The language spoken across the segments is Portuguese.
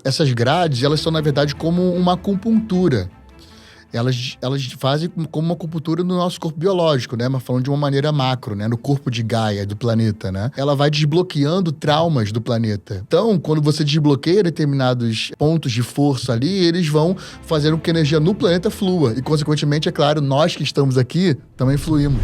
essas grades, elas são, na verdade, como uma acupuntura. Elas fazem como uma acupuntura no nosso corpo biológico, né? Mas falando de uma maneira macro, né? No corpo de Gaia, do planeta, né? Ela vai desbloqueando traumas do planeta. Então, quando você desbloqueia determinados pontos de força ali, eles vão fazendo com que a energia no planeta flua. E, consequentemente, é claro, nós que estamos aqui também fluímos.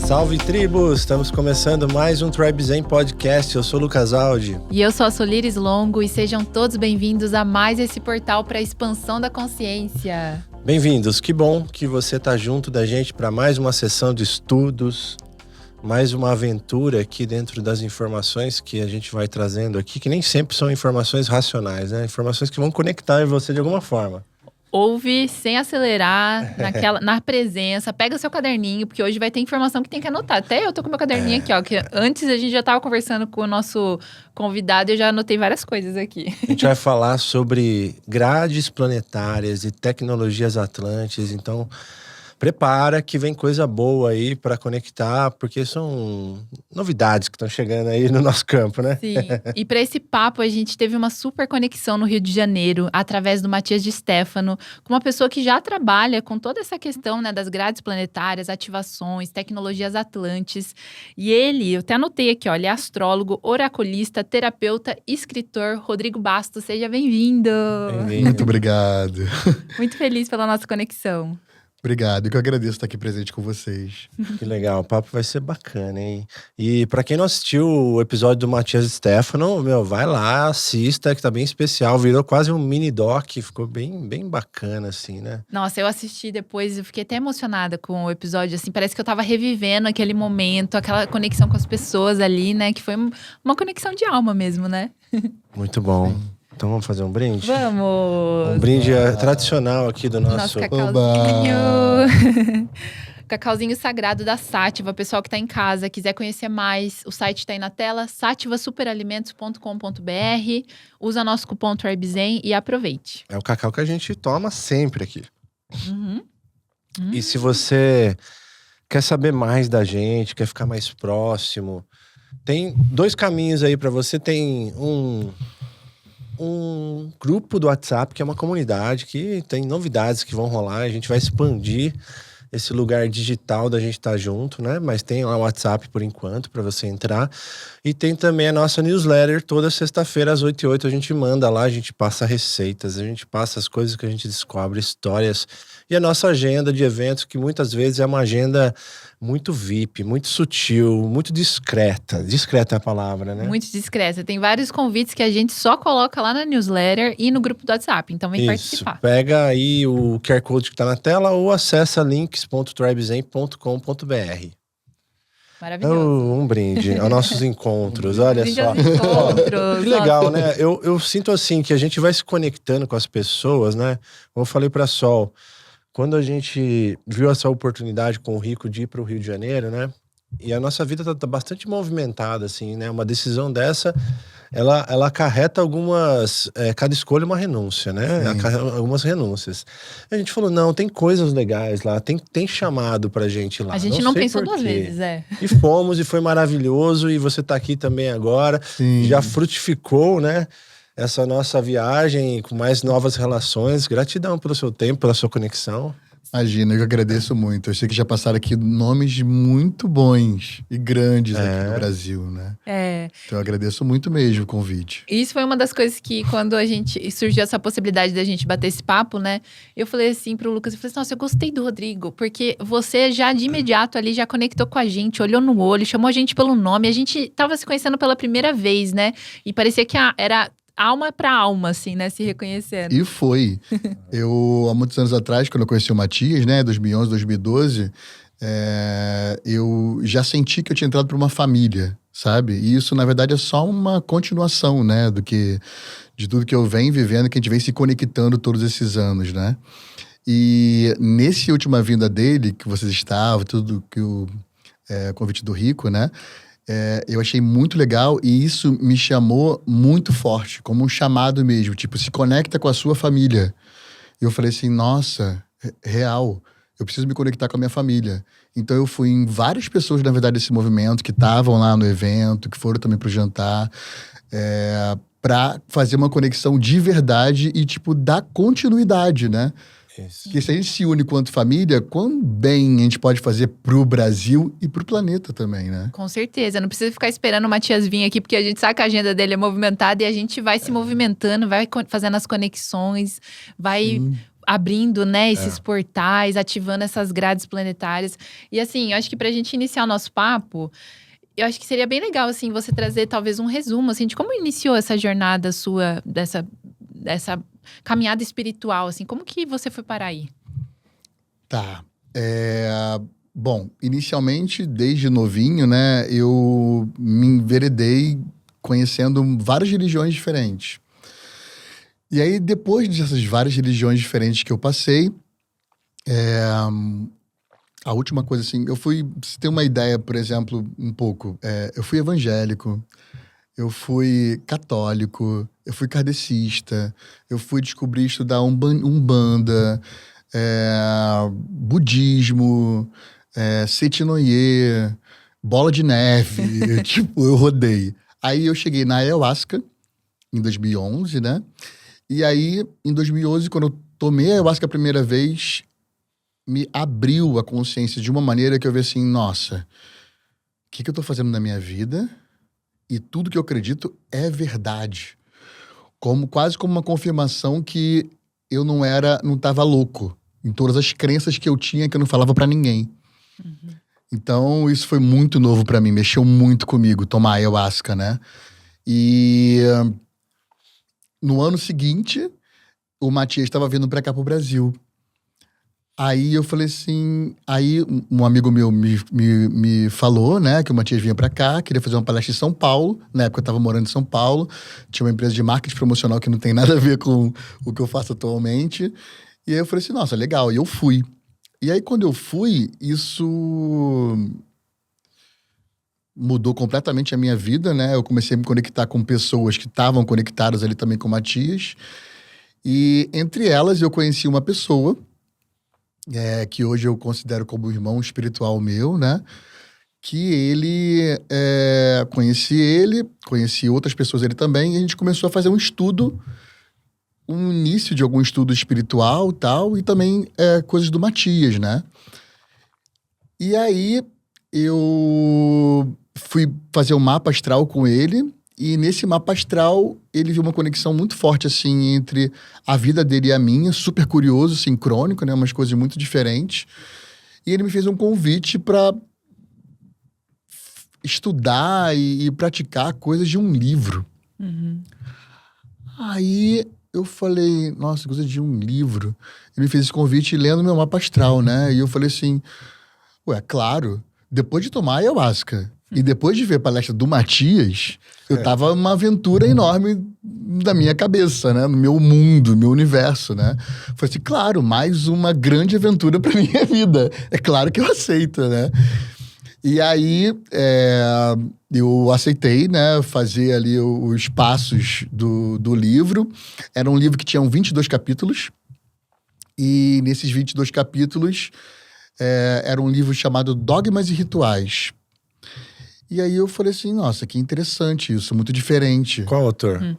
Salve, tribos! Estamos começando mais um Tribe Zen Podcast. Eu sou o Lucas Aldi. E eu sou a Solires Longo. E sejam todos bem-vindos a mais esse portal para a expansão da consciência. Bem-vindos! Que bom que você está junto da gente para mais uma sessão de estudos, mais uma aventura aqui dentro das informações que a gente vai trazendo aqui, que nem sempre são informações racionais, né? Informações que vão conectar você de alguma forma. Ouve sem acelerar, na presença, pega o seu caderninho, porque hoje vai ter informação que tem que anotar. Até eu tô com meu caderninho aqui, ó, que antes a gente já tava conversando com o nosso convidado e eu já anotei várias coisas aqui. A gente vai falar sobre grades planetárias e tecnologias atlantes, então prepara que vem coisa boa aí para conectar, porque são novidades que estão chegando aí no nosso campo, né? Sim, e para esse papo a gente teve uma super conexão no Rio de Janeiro, através do Matias de Stefano, com uma pessoa que já trabalha com toda essa questão, né, das grades planetárias, ativações, tecnologias atlantes. E ele, eu até anotei aqui, ó, ele é astrólogo, oraculista, terapeuta, escritor. Rodrigo Bastos, seja bem-vindo! Bem-vindo. Muito obrigado. Muito feliz pela nossa conexão. Obrigado, eu que agradeço estar aqui presente com vocês. Que legal, o papo vai ser bacana, hein? E pra quem não assistiu o episódio do Matias Stefano, vai lá, assista, que tá bem especial. Virou quase um mini doc, ficou bem bacana, assim, né? Nossa, eu assisti depois, eu fiquei até emocionada com o episódio, assim, parece que eu tava revivendo aquele momento, aquela conexão com as pessoas ali, né? Que foi uma conexão de alma mesmo, né? Muito bom. Sim. Então vamos fazer um brinde? Vamos! Um brinde tradicional aqui do nosso cacauzinho. Cacauzinho sagrado da Sátiva. Pessoal que tá em casa, quiser conhecer mais, o site tá aí na tela, sativasuperalimentos.com.br. Usa nosso cupom TRIBEZEN e aproveite. É o cacau que a gente toma sempre aqui. E se você quer saber mais da gente, quer ficar mais próximo, tem dois caminhos aí para você. Tem um grupo do WhatsApp, que é uma comunidade que tem novidades que vão rolar. A gente vai expandir esse lugar digital da gente estar junto, né? Mas tem lá o WhatsApp por enquanto para você entrar. E tem também a nossa newsletter, toda sexta-feira às 8h08 a gente manda lá, a gente passa receitas, a gente passa as coisas que a gente descobre, histórias. E a nossa agenda de eventos, que muitas vezes é uma agenda muito VIP, muito sutil, muito discreta. Discreta é a palavra, né? Muito discreta. Tem vários convites que a gente só coloca lá na newsletter e no grupo do WhatsApp. Então vem participar. Pega aí o QR Code que tá na tela ou acessa links.tribezen.com.br. Maravilhoso. Um brinde aos nossos encontros, olha só. Encontros, que legal, né? Eu sinto assim que a gente vai se conectando com as pessoas, né? Como eu falei pra Sol, quando a gente viu essa oportunidade com o Rico de ir para o Rio de Janeiro, né? E a nossa vida tá bastante movimentada, assim, né? Uma decisão dessa, ela acarreta algumas... cada escolha é uma renúncia, né? Algumas renúncias. A gente falou, não, tem coisas legais lá, tem chamado pra gente lá. A gente não pensou duas vezes, E fomos, e foi maravilhoso, e você tá aqui também agora. Sim. Já frutificou, né? Essa nossa viagem com mais novas relações. Gratidão pelo seu tempo, pela sua conexão. Imagina, eu agradeço muito. Eu sei que já passaram aqui nomes muito bons e grandes aqui no Brasil, né? Então eu agradeço muito mesmo o convite. Isso foi uma das coisas que, quando a gente surgiu essa possibilidade da gente bater esse papo, né? Eu falei assim pro Lucas, eu falei assim, nossa, eu gostei do Rodrigo, porque você já de imediato ali já conectou com a gente, olhou no olho, chamou a gente pelo nome, a gente tava se conhecendo pela primeira vez, né? E parecia que era alma pra alma, assim, né? Se reconhecendo. E foi. Eu, há muitos anos atrás, quando eu conheci o Matias, né? 2011, 2012, eu já senti que eu tinha entrado para uma família, sabe? E isso, na verdade, é só uma continuação, né? De tudo que eu venho vivendo, que a gente vem se conectando todos esses anos, né? E nesse última vinda dele, que vocês estavam, tudo que o convite do Rico, né? Eu achei muito legal e isso me chamou muito forte, como um chamado mesmo. Tipo, se conecta com a sua família. E eu falei assim, nossa, real. Eu preciso me conectar com a minha família. Então eu fui em várias pessoas, na verdade, desse movimento, que estavam lá no evento, que foram também pro jantar, pra fazer uma conexão de verdade e, tipo, dar continuidade, né? Isso. Porque se a gente se une quanto família, quão bem a gente pode fazer pro Brasil e pro planeta também, né? Com certeza, não precisa ficar esperando o Matias vir aqui, porque a gente sabe que a agenda dele é movimentada e a gente vai se movimentando, vai fazendo as conexões, vai abrindo, né, esses portais, ativando essas grades planetárias. E assim, eu acho que pra gente iniciar o nosso papo, eu acho que seria bem legal, assim, você trazer talvez um resumo, assim, de como iniciou essa jornada sua, dessa caminhada espiritual, assim, como que você foi parar aí? Tá. Bom, inicialmente, desde novinho, né, eu me enveredei conhecendo várias religiões diferentes. E aí, depois dessas várias religiões diferentes que eu passei, a última coisa, assim, eu fui, pra você ter uma ideia, por exemplo, um pouco, eu fui evangélico, eu fui católico, eu fui kardecista, eu fui descobrir estudar Umbanda, budismo, Setinoye, bola de neve, tipo, eu rodei. Aí eu cheguei na ayahuasca, em 2011, né? E aí, em 2011, quando eu tomei a ayahuasca a primeira vez, me abriu a consciência de uma maneira que eu vi assim, nossa, o que eu tô fazendo na minha vida? E tudo que eu acredito é verdade. Quase como uma confirmação que eu não tava louco em todas as crenças que eu tinha que eu não falava pra ninguém. Então, isso foi muito novo pra mim, mexeu muito comigo, tomar ayahuasca, né? E no ano seguinte, o Matias estava vindo pra cá pro Brasil. Aí eu falei assim, aí um amigo meu me falou, né, que o Matias vinha pra cá, queria fazer uma palestra em São Paulo. Na época eu tava morando em São Paulo, tinha uma empresa de marketing promocional que não tem nada a ver com o que eu faço atualmente. E aí eu falei assim, nossa, legal, e eu fui. E aí quando eu fui, isso mudou completamente a minha vida, né? Eu comecei a me conectar com pessoas que estavam conectadas ali também com o Matias. E entre elas eu conheci uma pessoa que hoje eu considero como irmão espiritual meu, né? Que ele, conheci outras pessoas ele também, e a gente começou a fazer um estudo, um início de algum estudo espiritual tal, e também coisas do Matias, né? E aí eu fui fazer um mapa astral com ele, e nesse mapa astral ele viu uma conexão muito forte, assim, entre a vida dele e a minha, super curioso, sincrônico, né? Umas coisas muito diferentes. E ele me fez um convite para estudar e praticar coisas de um livro. Aí eu falei, nossa, coisa de um livro. Ele me fez esse convite lendo meu mapa astral, né? E eu falei assim, ué, claro, depois de tomar ayahuasca e depois de ver a palestra do Matias, eu tava uma aventura enorme na minha cabeça, né? No meu mundo, no meu universo, né? Falei assim, claro, mais uma grande aventura pra minha vida. É claro que eu aceito, né? E aí, eu aceitei, né? Fazer ali os passos do livro. Era um livro que tinha 22 capítulos. E nesses 22 capítulos, era um livro chamado Dogmas e Rituais. E aí eu falei assim, nossa, que interessante isso, muito diferente. Qual autor?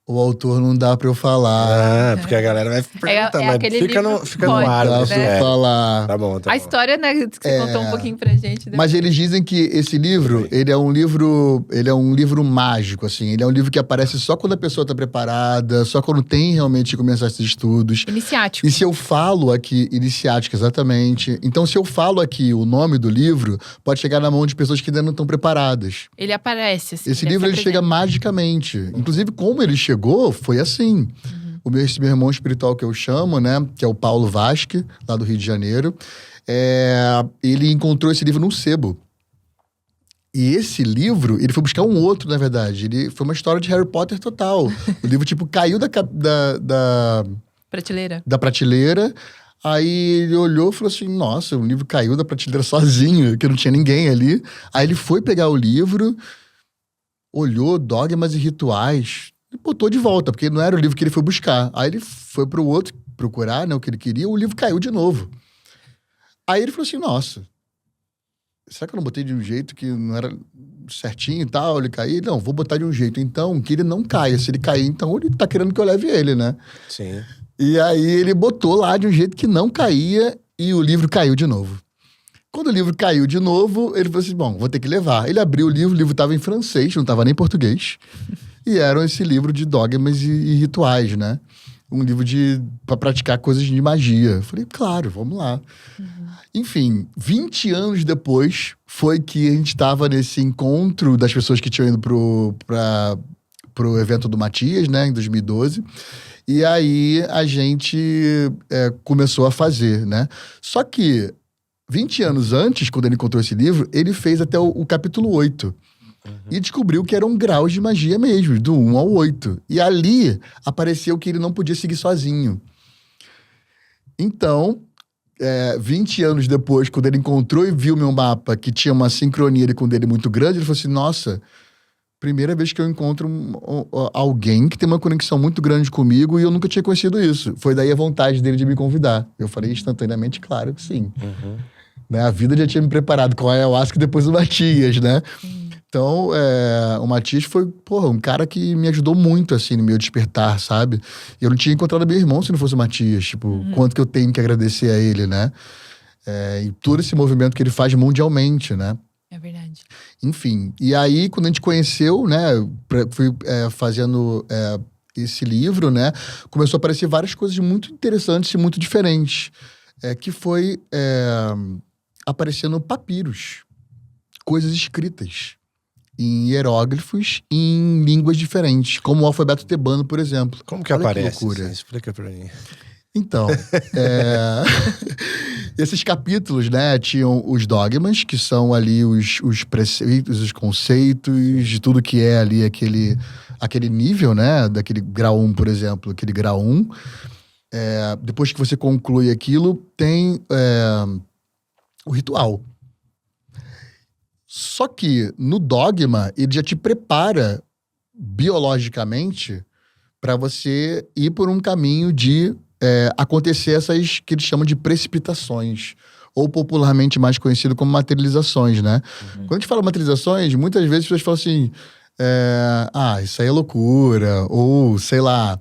O autor não dá pra eu falar. Porque a galera vai perguntar, mas aquele fica livro no ar. Não dá o pra eu mistério. falar. Tá bom. A história, né, que você contou um pouquinho pra gente. Mas eles dizem que esse livro, ele é um livro mágico, assim. Ele é um livro que aparece só quando a pessoa tá preparada, só quando tem realmente que começar esses estudos. Iniciático. E se eu falo aqui, iniciático, exatamente. Então, se eu falo aqui o nome do livro, pode chegar na mão de pessoas que ainda não estão preparadas. Ele aparece, assim. Esse livro, ele chega magicamente. Inclusive, como ele chegou, foi assim. Esse meu irmão espiritual que eu chamo, né? Que é o Paulo Vasque, lá do Rio de Janeiro. Ele encontrou esse livro num sebo. E esse livro, ele foi buscar um outro, na verdade. Ele foi uma história de Harry Potter total. O livro, tipo, caiu da Prateleira. da prateleira. Aí ele olhou e falou assim, nossa, o livro caiu da prateleira sozinho, que não tinha ninguém ali. Aí ele foi pegar o livro, olhou Dogmas e Rituais, e botou de volta, porque não era o livro que ele foi buscar. Aí ele foi pro outro, procurar, né, o que ele queria, o livro caiu de novo. Aí ele falou assim, nossa, será que eu não botei de um jeito que não era certinho e tal? Ele caiu? Não, vou botar de um jeito, então, que ele não caia. Se ele cair, então ele tá querendo que eu leve ele, né? Sim. E aí ele botou lá de um jeito que não caía e o livro caiu de novo. Quando o livro caiu de novo, ele falou assim, bom, vou ter que levar. Ele abriu o livro estava em francês, não estava nem em português. E era esse livro de dogmas e rituais, né? Um livro para praticar coisas de magia. Eu falei, claro, vamos lá. Enfim, 20 anos depois foi que a gente estava nesse encontro das pessoas que tinham ido pro evento do Matias, né, em 2012. E aí a gente começou a fazer, né? Só que 20 anos antes, quando ele encontrou esse livro, ele fez até o capítulo 8. E descobriu que eram graus de magia mesmo, do 1 ao 8. E ali apareceu que ele não podia seguir sozinho. Então, 20 anos depois, quando ele encontrou e viu meu mapa, que tinha uma sincronia com o dele muito grande, ele falou assim, nossa, primeira vez que eu encontro alguém que tem uma conexão muito grande comigo e eu nunca tinha conhecido isso. Foi daí a vontade dele de me convidar. Eu falei instantaneamente, claro que sim. Né? A vida já tinha me preparado com a ayahuasca e depois o Matias, né? Então, o Matias foi, um cara que me ajudou muito, assim, no meu despertar, sabe? Eu não tinha encontrado meu irmão se não fosse o Matias. Tipo, quanto que eu tenho que agradecer a ele, né? E todo esse movimento que ele faz mundialmente, né? É verdade. Enfim, e aí, quando a gente conheceu, né? Fui fazendo esse livro, né? Começou a aparecer várias coisas muito interessantes e muito diferentes. Que foi aparecendo papiros. Coisas escritas. Em hieróglifos e em línguas diferentes, como o alfabeto tebano, por exemplo. Como que Olha aparece? Que loucura. Explica pra mim. Então, esses capítulos, né, tinham os dogmas, que são ali os preceitos, os conceitos, de tudo que é ali aquele nível, né, daquele grau 1, por exemplo, aquele grau 1. Depois que você conclui aquilo, tem o ritual. Só que no dogma, ele já te prepara biologicamente para você ir por um caminho de acontecer essas que eles chamam de precipitações, ou popularmente mais conhecido como materializações, né? Quando a gente fala materializações, muitas vezes as pessoas falam assim, isso aí é loucura, ou sei lá,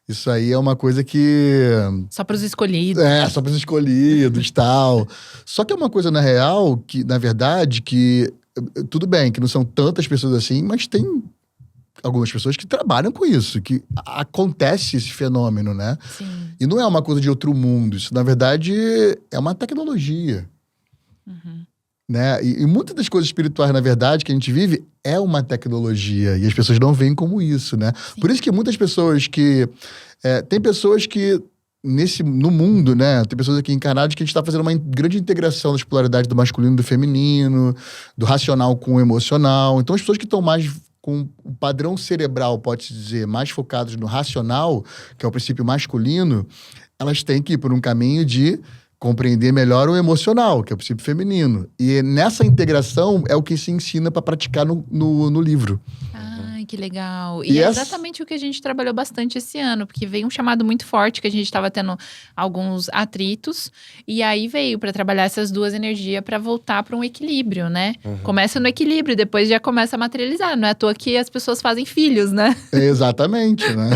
isso aí é uma coisa que... Só para os escolhidos. Só para os escolhidos e tal. Só que é uma coisa, na real, que, na verdade, que... Tudo bem, que não são tantas pessoas assim, mas tem algumas pessoas que trabalham com isso, que acontece esse fenômeno, né? Sim. E não é uma coisa de outro mundo. Isso, na verdade, é uma tecnologia. Né? E muitas das coisas espirituais, na verdade, que a gente vive, é uma tecnologia. E as pessoas não veem como isso, né? Sim. Por isso que muitas pessoas que... tem pessoas que, no mundo, né? Tem pessoas aqui encarnadas que a gente está fazendo uma grande integração das polaridades do masculino e do feminino, do racional com o emocional. Então, as pessoas que estão mais com o padrão cerebral, pode-se dizer, mais focados no racional, que é o princípio masculino, elas têm que ir por um caminho de compreender melhor o emocional, que é o princípio feminino. E nessa integração é o que se ensina para praticar no livro. Ai, que legal. E é exatamente o que a gente trabalhou bastante esse ano, porque veio um chamado muito forte, que a gente estava tendo alguns atritos, e aí veio para trabalhar essas duas energias para voltar para um equilíbrio, né? Começa no equilíbrio, depois já começa a materializar. Não é à toa que as pessoas fazem filhos, né? Exatamente, né?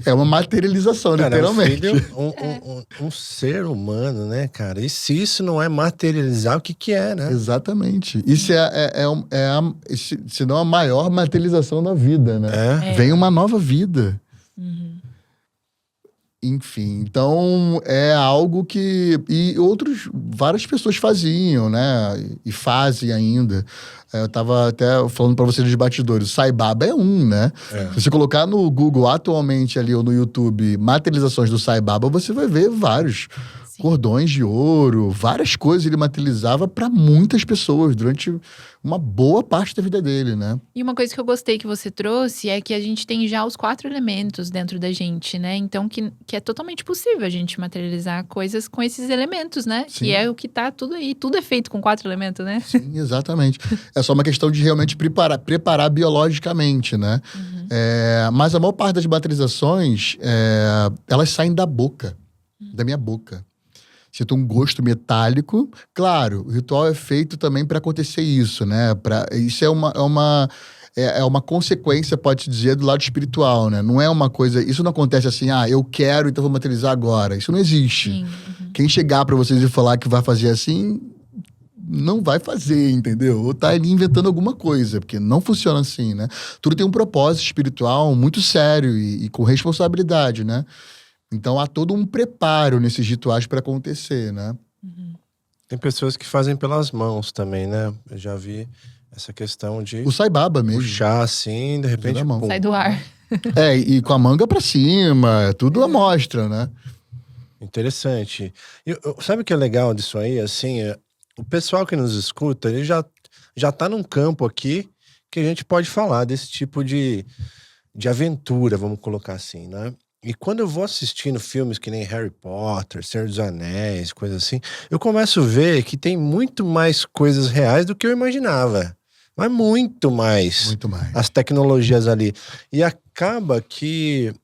É uma materialização, cara, literalmente. Um ser humano, né, cara? E se isso não é materializar, o que é, né? Exatamente. Isso se não a maior materialização da vida, né? Vem uma nova vida. Enfim, então é algo que... E várias pessoas faziam, né? E fazem ainda. Eu tava até falando pra você dos bastidores. O Sai Baba é né? Se você colocar no Google atualmente ali ou no YouTube materializações do Sai Baba, você vai ver vários cordões de ouro, várias coisas ele materializava para muitas pessoas durante uma boa parte da vida dele, né? E uma coisa que eu gostei que você trouxe é que a gente tem já os 4 elementos dentro da gente, né? Então, que é totalmente possível a gente materializar coisas com esses elementos, né? Sim. Que é o que tá tudo aí. Tudo é feito com 4 elementos, né? Sim, exatamente. É só uma questão de realmente preparar biologicamente, né? Mas a maior parte das materializações, elas saem da boca, da minha boca. Sinto um gosto metálico. Claro, o ritual é feito também para acontecer isso, né? Isso é uma consequência, pode-se dizer, do lado espiritual, né? Não é uma coisa... Isso não acontece assim, eu quero, então vou materializar agora. Isso não existe. Sim. Quem chegar para vocês e falar que vai fazer assim, não vai fazer, entendeu? Ou tá ali inventando alguma coisa, porque não funciona assim, né? Tudo tem um propósito espiritual muito sério e com responsabilidade, né? Então há todo um preparo nesses rituais para acontecer, né? Tem pessoas que fazem pelas mãos também, né? Eu já vi essa questão de O Sai Baba mesmo. puxar assim, de repente, da mão. pum. Sai do ar. E com a manga para cima, tudo à mostra, né? Interessante. Sabe o que é legal disso aí? Assim, o pessoal que nos escuta, ele já tá num campo aqui que a gente pode falar desse tipo de aventura, vamos colocar assim, né? E quando eu vou assistindo filmes que nem Harry Potter, Senhor dos Anéis, coisas assim, eu começo a ver que tem muito mais coisas reais do que eu imaginava. Mas muito mais. Muito mais. As tecnologias ali. E acaba que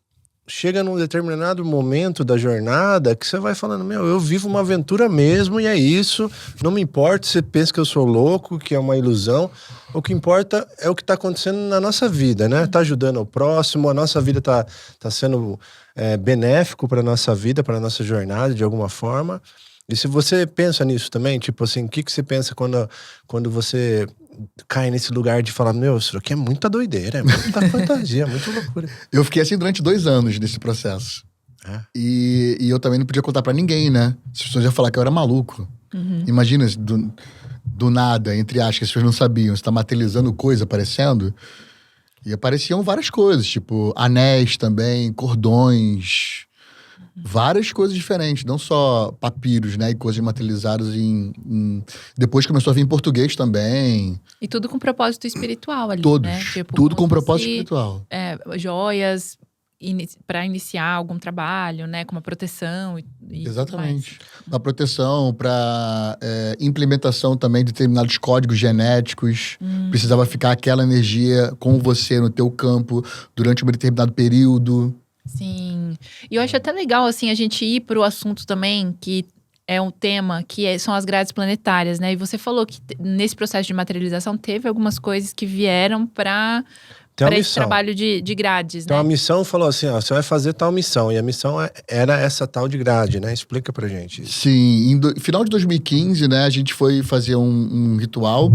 chega num determinado momento da jornada que você vai falando, eu vivo uma aventura mesmo e é isso, não me importa se você pensa que eu sou louco, que é uma ilusão, o que importa é o que tá acontecendo na nossa vida, né? Tá ajudando o próximo, a nossa vida tá sendo benéfico pra nossa vida, pra nossa jornada, de alguma forma. E se você pensa nisso também, tipo assim, o que você pensa quando você cai nesse lugar de falar, isso aqui é muita doideira, é muita fantasia, é muita loucura. Eu fiquei assim durante 2 anos nesse processo. E eu também não podia contar pra ninguém, né? As pessoas iam falar que eu era maluco. Imagina, do nada, entre aspas, que as pessoas não sabiam. Você tá materializando coisa aparecendo. E apareciam várias coisas, tipo anéis também, cordões... Várias coisas diferentes, não só papiros, né? E coisas materializadas Depois começou a vir em português também. E tudo com propósito espiritual ali, Todos. né? Tipo, Tudo com como propósito se, espiritual. Joias para iniciar algum trabalho, né? Com uma proteção e Exatamente. Para proteção, para implementação também de determinados códigos genéticos. Precisava ficar aquela energia com você no teu campo durante um determinado período. Sim. E eu acho até legal, assim, a gente ir pro assunto também, que é um tema, são as grades planetárias, né? E você falou que nesse processo de materialização teve algumas coisas que vieram para esse trabalho de grades, então, né? a missão falou assim, você vai fazer tal missão. E a missão era essa tal de grade, né? Explica pra gente isso. Sim. Final de 2015, né? A gente foi fazer um ritual.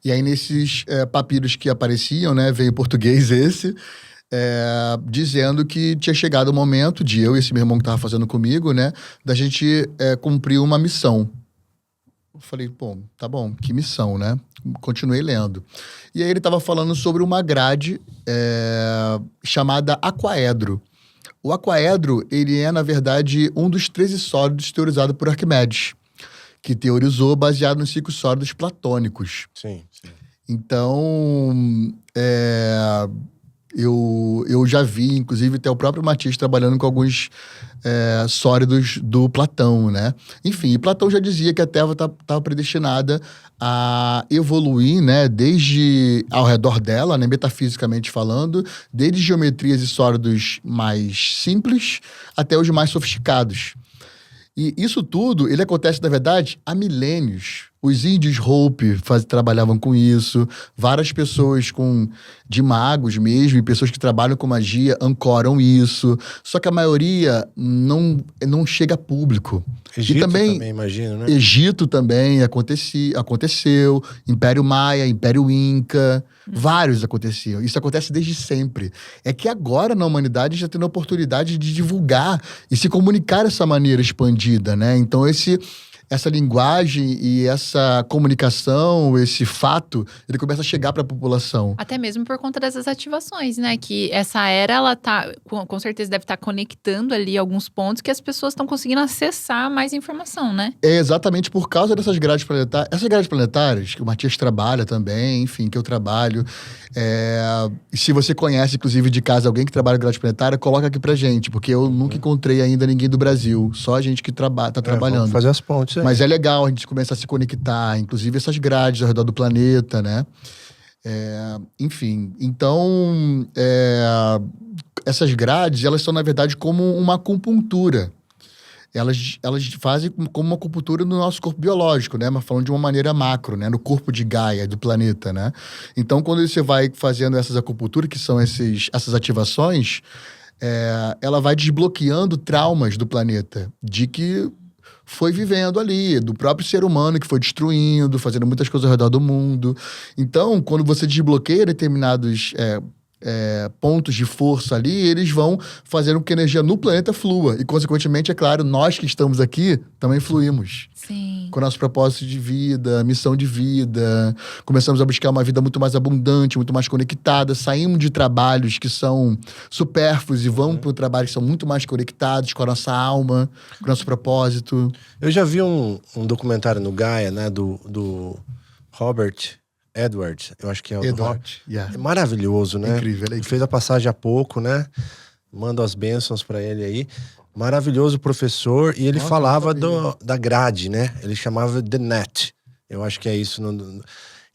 E aí, nesses papiros que apareciam, né? Veio em português esse... dizendo que tinha chegado o momento de eu e esse meu irmão que tava fazendo comigo, né? Da gente cumprir uma missão. Eu falei, tá bom, que missão, né? Continuei lendo. E aí ele tava falando sobre uma grade chamada aquaedro. O aquaedro, ele é, na verdade, um dos 13 sólidos teorizado por Arquimedes, que teorizou baseado nos ciclos sólidos platônicos. Sim. Então, eu já vi, inclusive, até o próprio Matias trabalhando com alguns sólidos do Platão, né? Enfim, Platão já dizia que a Terra estava predestinada a evoluir, né? Desde ao redor dela, né? Metafisicamente falando, desde geometrias e sólidos mais simples até os mais sofisticados. E isso tudo, ele acontece, na verdade, há milênios. Os índios Hopi trabalhavam com isso. Várias pessoas de magos mesmo, e pessoas que trabalham com magia, ancoram isso. Só que a maioria não chega a público. Egito e também imagino, né? Egito também aconteceu. Império Maia, Império Inca. Vários aconteciam. Isso acontece desde sempre. É que agora, na humanidade, já tendo a oportunidade de divulgar e se comunicar dessa maneira expandida, né? Então, essa linguagem e essa comunicação, esse fato, ele começa a chegar para a população. Até mesmo por conta dessas ativações, né? Que essa era, ela tá, com certeza deve estar conectando ali alguns pontos que as pessoas estão conseguindo acessar mais informação, né? É exatamente por causa dessas grades planetárias. Essas grades planetárias, que o Matias trabalha também, enfim, que eu trabalho. Se você conhece, inclusive, de casa alguém que trabalha com grade planetária, coloca aqui pra gente, porque eu nunca encontrei ainda ninguém do Brasil. Só a gente que tá trabalhando. Vamos fazer as pontes aí. Mas é legal a gente começar a se conectar, inclusive essas grades ao redor do planeta, né? Enfim, então essas grades, elas são, na verdade, como uma acupuntura. Elas fazem como uma acupuntura no nosso corpo biológico, né? Mas falando de uma maneira macro, né? No corpo de Gaia, do planeta, né? Então, quando você vai fazendo essas acupunturas, que são essas ativações, ela vai desbloqueando traumas do planeta, de que foi vivendo ali, do próprio ser humano que foi destruindo, fazendo muitas coisas ao redor do mundo. Então, quando você desbloqueia determinados pontos de força ali, eles vão fazendo com que a energia no planeta flua. E, consequentemente, é claro, nós que estamos aqui também fluímos. Sim. Com o nosso propósito de vida, missão de vida. Começamos a buscar uma vida muito mais abundante, muito mais conectada. Saímos de trabalhos que são supérfluos e vamos para trabalhos que são muito mais conectados com a nossa alma, com o nosso propósito. Eu já vi um documentário no Gaia, né, do Robert Edwards, eu acho que é o Edward, É maravilhoso, né? Incrível, Ele fez a passagem há pouco, né? Mando as bênçãos pra ele aí. Maravilhoso professor. E ele falava da grade, né? Ele chamava The Net. Eu acho que é isso.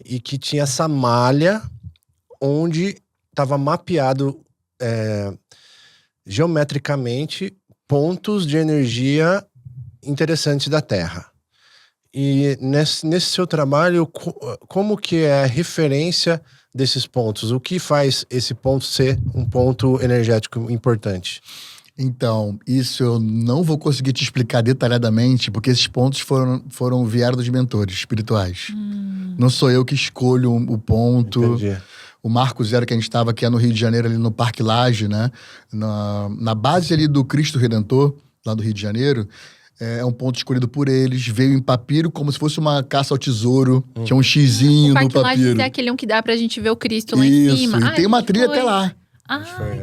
E que tinha essa malha onde estava mapeado geometricamente pontos de energia interessantes da Terra. E nesse seu trabalho, como que é a referência desses pontos? O que faz esse ponto ser um ponto energético importante? Então, isso eu não vou conseguir te explicar detalhadamente, porque esses pontos vieram dos mentores espirituais. Não sou eu que escolho o ponto. Entendi. O Marco Zero que a gente estava aqui no Rio de Janeiro, ali no Parque Lage, né? Na base ali do Cristo Redentor, lá do Rio de Janeiro, é um ponto escolhido por eles. Veio em papiro como se fosse uma caça ao tesouro. Tinha um xizinho no papiro. O Parque Lage é aquele que dá pra gente ver o Cristo lá Isso, em cima. e tem uma trilha até lá.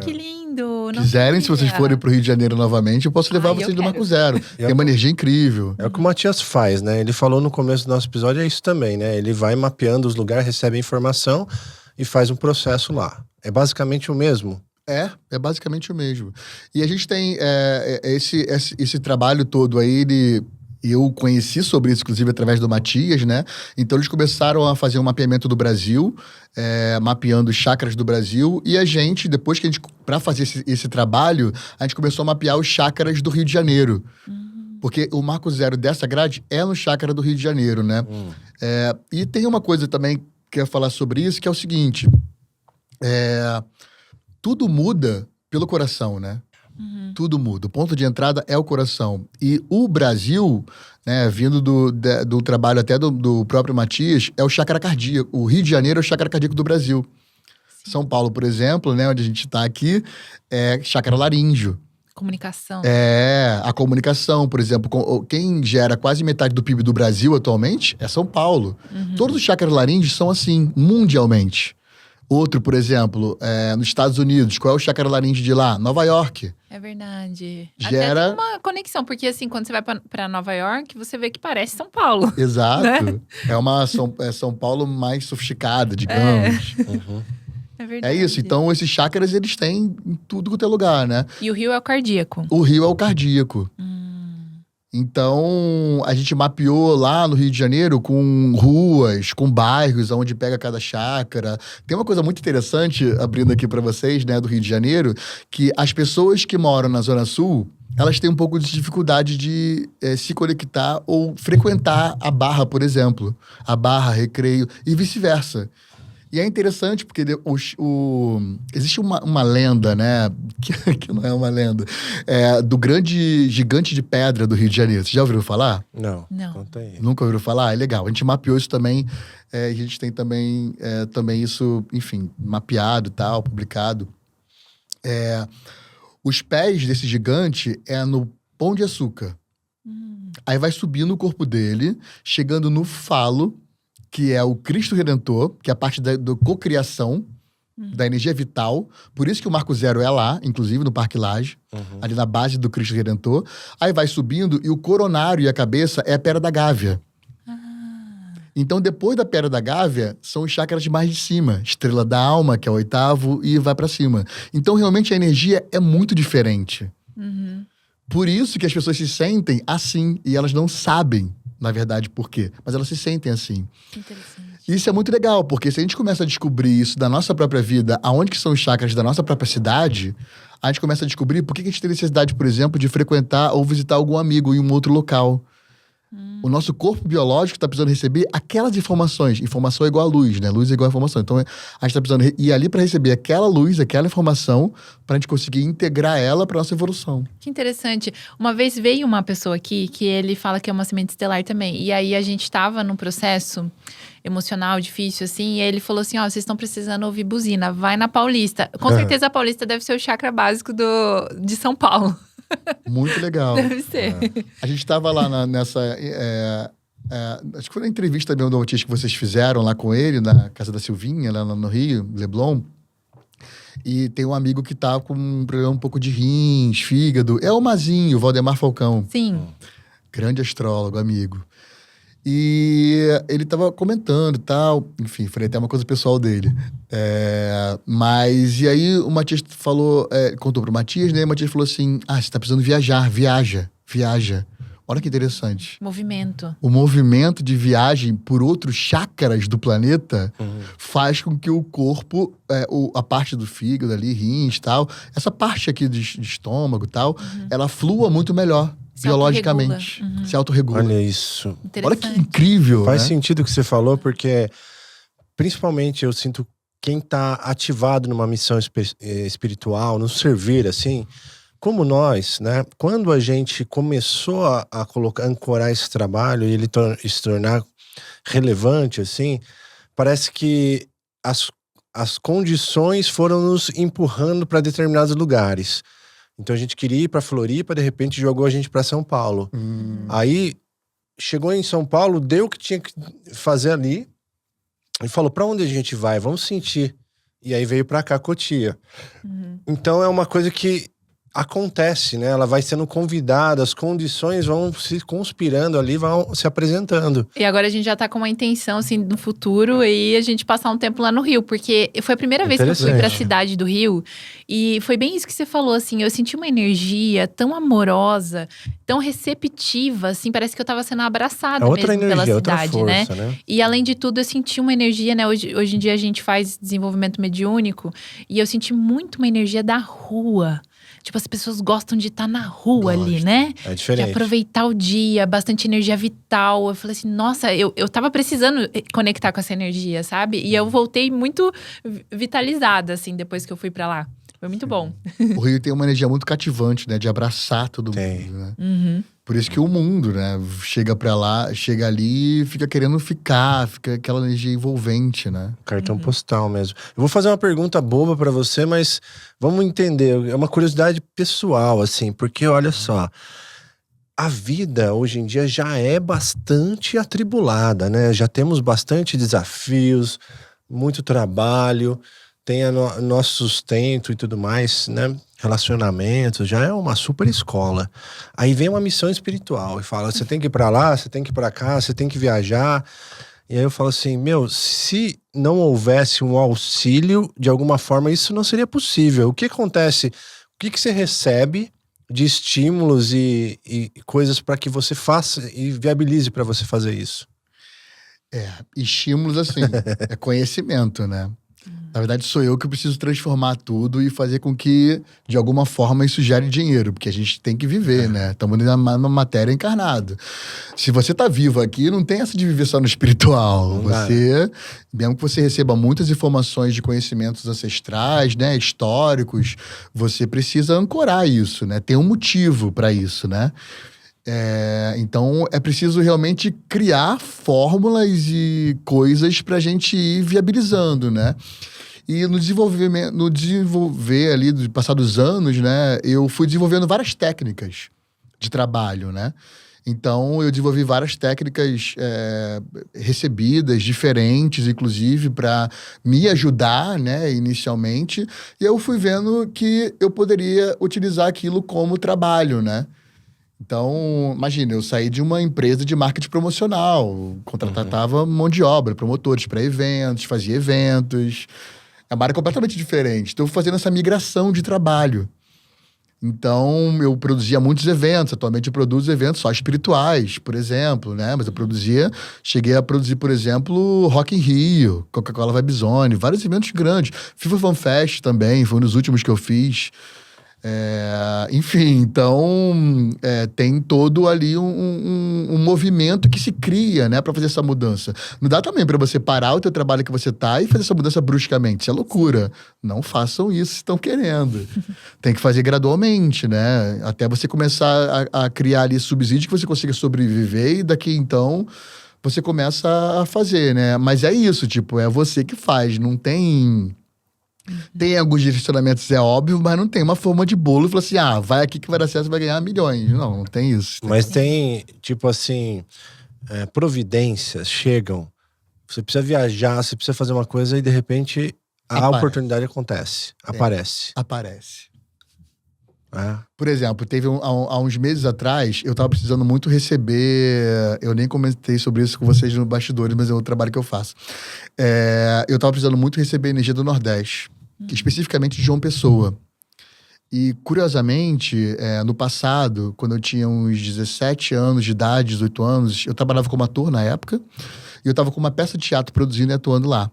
Que lindo! Não Quiserem, se sabia. vocês forem pro Rio de Janeiro novamente, eu posso levar vocês do Marco Zero. Tem uma energia incrível. É o que o Matias faz, né? Ele falou no começo do nosso episódio, é isso também, né? Ele vai mapeando os lugares, recebe a informação e faz um processo lá. É basicamente o mesmo? É basicamente o mesmo. E a gente tem esse trabalho todo aí, eu conheci sobre isso, inclusive, através do Matias, né? Então, eles começaram a fazer um mapeamento do Brasil, mapeando os chakras do Brasil. E a gente, depois que para fazer esse trabalho, a gente começou a mapear os chakras do Rio de Janeiro. Porque o Marco Zero dessa grade é no chakra do Rio de Janeiro, né? E tem uma coisa também que eu ia falar sobre isso, que é o seguinte. Tudo muda pelo coração, né? Tudo muda. O ponto de entrada é o coração. E o Brasil, né, vindo do trabalho até do próprio Matias, é o chakra cardíaco. O Rio de Janeiro é o chakra cardíaco do Brasil. Sim. São Paulo, por exemplo, né, onde a gente está aqui, é chakra laríngeo. Comunicação. A comunicação, por exemplo. Quem gera quase metade do PIB do Brasil atualmente é São Paulo. Todos os chakras laríngeos são assim, mundialmente. Outro, por exemplo, nos Estados Unidos, qual é o chakra laríngeo de lá? Nova York. É verdade. Gera... Até tem uma conexão, porque assim, quando você vai pra Nova York, você vê que parece São Paulo. Exato. Né? É São Paulo mais sofisticada, digamos. É verdade. É isso. Então, esses chakras, eles têm em tudo quanto é lugar, né? E o Rio é o cardíaco. O Rio é o cardíaco. Então, a gente mapeou lá no Rio de Janeiro com ruas, com bairros, onde pega cada chácara. Tem uma coisa muito interessante, abrindo aqui para vocês, né, do Rio de Janeiro, que as pessoas que moram na Zona Sul, elas têm um pouco de dificuldade de se conectar ou frequentar a Barra, por exemplo. A Barra, Recreio e vice-versa. E é interessante porque existe uma lenda, né? Que não é uma lenda. Do grande gigante de pedra do Rio de Janeiro. Vocês já ouviram falar? Não. Conta aí. Nunca ouviram falar? É legal. A gente mapeou isso também. A gente tem também isso, enfim, mapeado e tal, publicado. Os pés desse gigante no Pão de Açúcar. Aí vai subindo o corpo dele, chegando no falo, que é o Cristo Redentor, que é a parte da cocriação, da energia vital. Por isso que o Marco Zero é lá, inclusive no Parque Lage, ali na base do Cristo Redentor. Aí vai subindo e o coronário e a cabeça é a Pedra da Gávea. Então, depois da Pedra da Gávea, são os chakras mais de cima. Estrela da Alma, que é o 8º, e vai pra cima. Então, realmente, a energia é muito diferente. Por isso que as pessoas se sentem assim, e elas não sabem, na verdade, por quê. Mas elas se sentem assim. Interessante. Isso é muito legal, porque se a gente começa a descobrir isso da nossa própria vida, aonde que são os chakras da nossa própria cidade, a gente começa a descobrir por que a gente tem necessidade, por exemplo, de frequentar ou visitar algum amigo em um outro local. O nosso corpo biológico está precisando receber aquelas informações. Informação é igual a luz, né? Luz é igual a informação. Então, a gente está precisando ir ali para receber aquela luz, aquela informação, para a gente conseguir integrar ela para nossa evolução. Que interessante. Uma vez veio uma pessoa aqui que ele fala que é uma semente estelar também. E aí a gente estava num processo emocional difícil, assim, e ele falou assim, ó, vocês estão precisando ouvir buzina, vai na Paulista. Com certeza a Paulista deve ser o chakra básico de São Paulo. Muito legal. Deve ser. A gente estava lá nessa... acho que foi na entrevista mesmo do Autista que vocês fizeram lá com ele, na casa da Silvinha, lá no Rio, Leblon. E tem um amigo que tá com um problema um pouco de rins, fígado. É o Mazinho, o Valdemar Falcão. Sim. Grande astrólogo, amigo. E ele tava comentando e tal. Enfim, falei até uma coisa pessoal dele. Mas, e aí o Matias falou, contou pro Matias, né? O Matias falou assim, você tá precisando viajar, viaja. Olha que interessante. Movimento. O movimento de viagem por outros chakras do planeta faz com que o corpo, a parte do fígado ali, rins e tal, essa parte aqui de estômago e tal, ela flua muito melhor. Biologicamente. Se autorregula. Olha isso. Olha que incrível, Faz né? sentido o que você falou, porque principalmente eu sinto quem tá ativado numa missão espiritual, no servir, assim, como nós, né? Quando a gente começou a ancorar esse trabalho e ele se tornar relevante, assim, parece que as condições foram nos empurrando para determinados lugares. Então a gente queria ir para Floripa, de repente jogou a gente para São Paulo. Aí chegou em São Paulo, deu o que tinha que fazer ali e falou: para onde a gente vai? Vamos sentir. E aí veio para cá, Cotia. Então é uma coisa que acontece, né? Ela vai sendo convidada, as condições vão se conspirando ali, vão se apresentando. E agora a gente já tá com uma intenção, assim, no futuro, e a gente passar um tempo lá no Rio. Porque foi a primeira vez que eu fui pra cidade do Rio. E foi bem isso que você falou, assim. Eu senti uma energia tão amorosa, tão receptiva, assim. Parece que eu tava sendo abraçada outra mesmo energia, pela outra cidade, força, né? E além de tudo, eu senti uma energia, né? Hoje em dia a gente faz desenvolvimento mediúnico. E eu senti muito uma energia da rua. Tipo, as pessoas gostam de estar na rua ali, né? É diferente. De aproveitar o dia, bastante energia vital. Eu falei assim, nossa, eu tava precisando conectar com essa energia, sabe? E eu voltei muito vitalizada, assim, depois que eu fui pra lá. Foi muito bom. O Rio tem uma energia muito cativante, né? De abraçar todo mundo, né? Por isso que o mundo, né? Chega pra lá, chega ali e fica querendo fica aquela energia envolvente, né? Cartão postal mesmo. Eu vou fazer uma pergunta boba pra você, mas vamos entender. É uma curiosidade pessoal, assim, porque olha só. A vida hoje em dia já é bastante atribulada, né? Já temos bastante desafios, muito trabalho, tem nosso sustento e tudo mais, né? Relacionamentos, já é uma super escola. Aí vem uma missão espiritual e fala, você tem que ir pra lá, você tem que ir pra cá, você tem que viajar. E aí eu falo assim, se não houvesse um auxílio, de alguma forma isso não seria possível. O que acontece? O que você recebe de estímulos e coisas para que você faça e viabilize para você fazer isso? Estímulos assim, é conhecimento, né? Na verdade, sou eu que preciso transformar tudo e fazer com que, de alguma forma, isso gere dinheiro. Porque a gente tem que viver, né? Estamos numa matéria encarnada. Se você tá vivo aqui, não tem essa de viver só no espiritual. Mesmo que você receba muitas informações de conhecimentos ancestrais, né? Históricos, você precisa ancorar isso, né? Tem um motivo para isso, né? Então, é preciso realmente criar fórmulas e coisas pra gente ir viabilizando, né? E no desenvolver ali, do passar dos anos, né? Eu fui desenvolvendo várias técnicas de trabalho, né? Então, eu desenvolvi várias técnicas recebidas, diferentes, inclusive, para me ajudar, né, inicialmente. E eu fui vendo que eu poderia utilizar aquilo como trabalho, né? Então, imagina, eu saí de uma empresa de marketing promocional, contratava mão de obra, promotores para eventos, fazia eventos. É uma área completamente diferente. Estou fazendo essa migração de trabalho. Então, eu produzia muitos eventos. Atualmente eu produzo eventos só espirituais, por exemplo, né? Mas eu cheguei a produzir, por exemplo, Rock in Rio, Coca-Cola Vibe Zone, vários eventos grandes. FIFA Fan Fest também, foi um dos últimos que eu fiz. Enfim, então tem todo ali um movimento que se cria, né, para fazer essa mudança. Não dá também para você parar o teu trabalho que você tá e fazer essa mudança bruscamente. Isso é loucura. Não façam isso se estão querendo. Tem que fazer gradualmente, né? Até você começar a criar ali subsídio que você consiga sobreviver e daqui então você começa a fazer, né? Mas é isso, tipo, é você que faz, não tem... Tem alguns direcionamentos, é óbvio, mas não tem uma forma de bolo e fala assim, vai aqui que vai dar certo, você vai ganhar milhões. Não tem isso. Mas tem, tipo assim, providências chegam, você precisa viajar, você precisa fazer uma coisa e de repente a oportunidade acontece, aparece. Por exemplo, teve há uns meses atrás, eu tava precisando muito receber... Eu nem comentei sobre isso com vocês no bastidores, mas é o trabalho que eu faço. Eu tava precisando muito receber energia do Nordeste, especificamente de João Pessoa. E, curiosamente, no passado, quando eu tinha uns 17 anos de idade, 18 anos, eu trabalhava como ator na época, e eu tava com uma peça de teatro produzindo e atuando lá.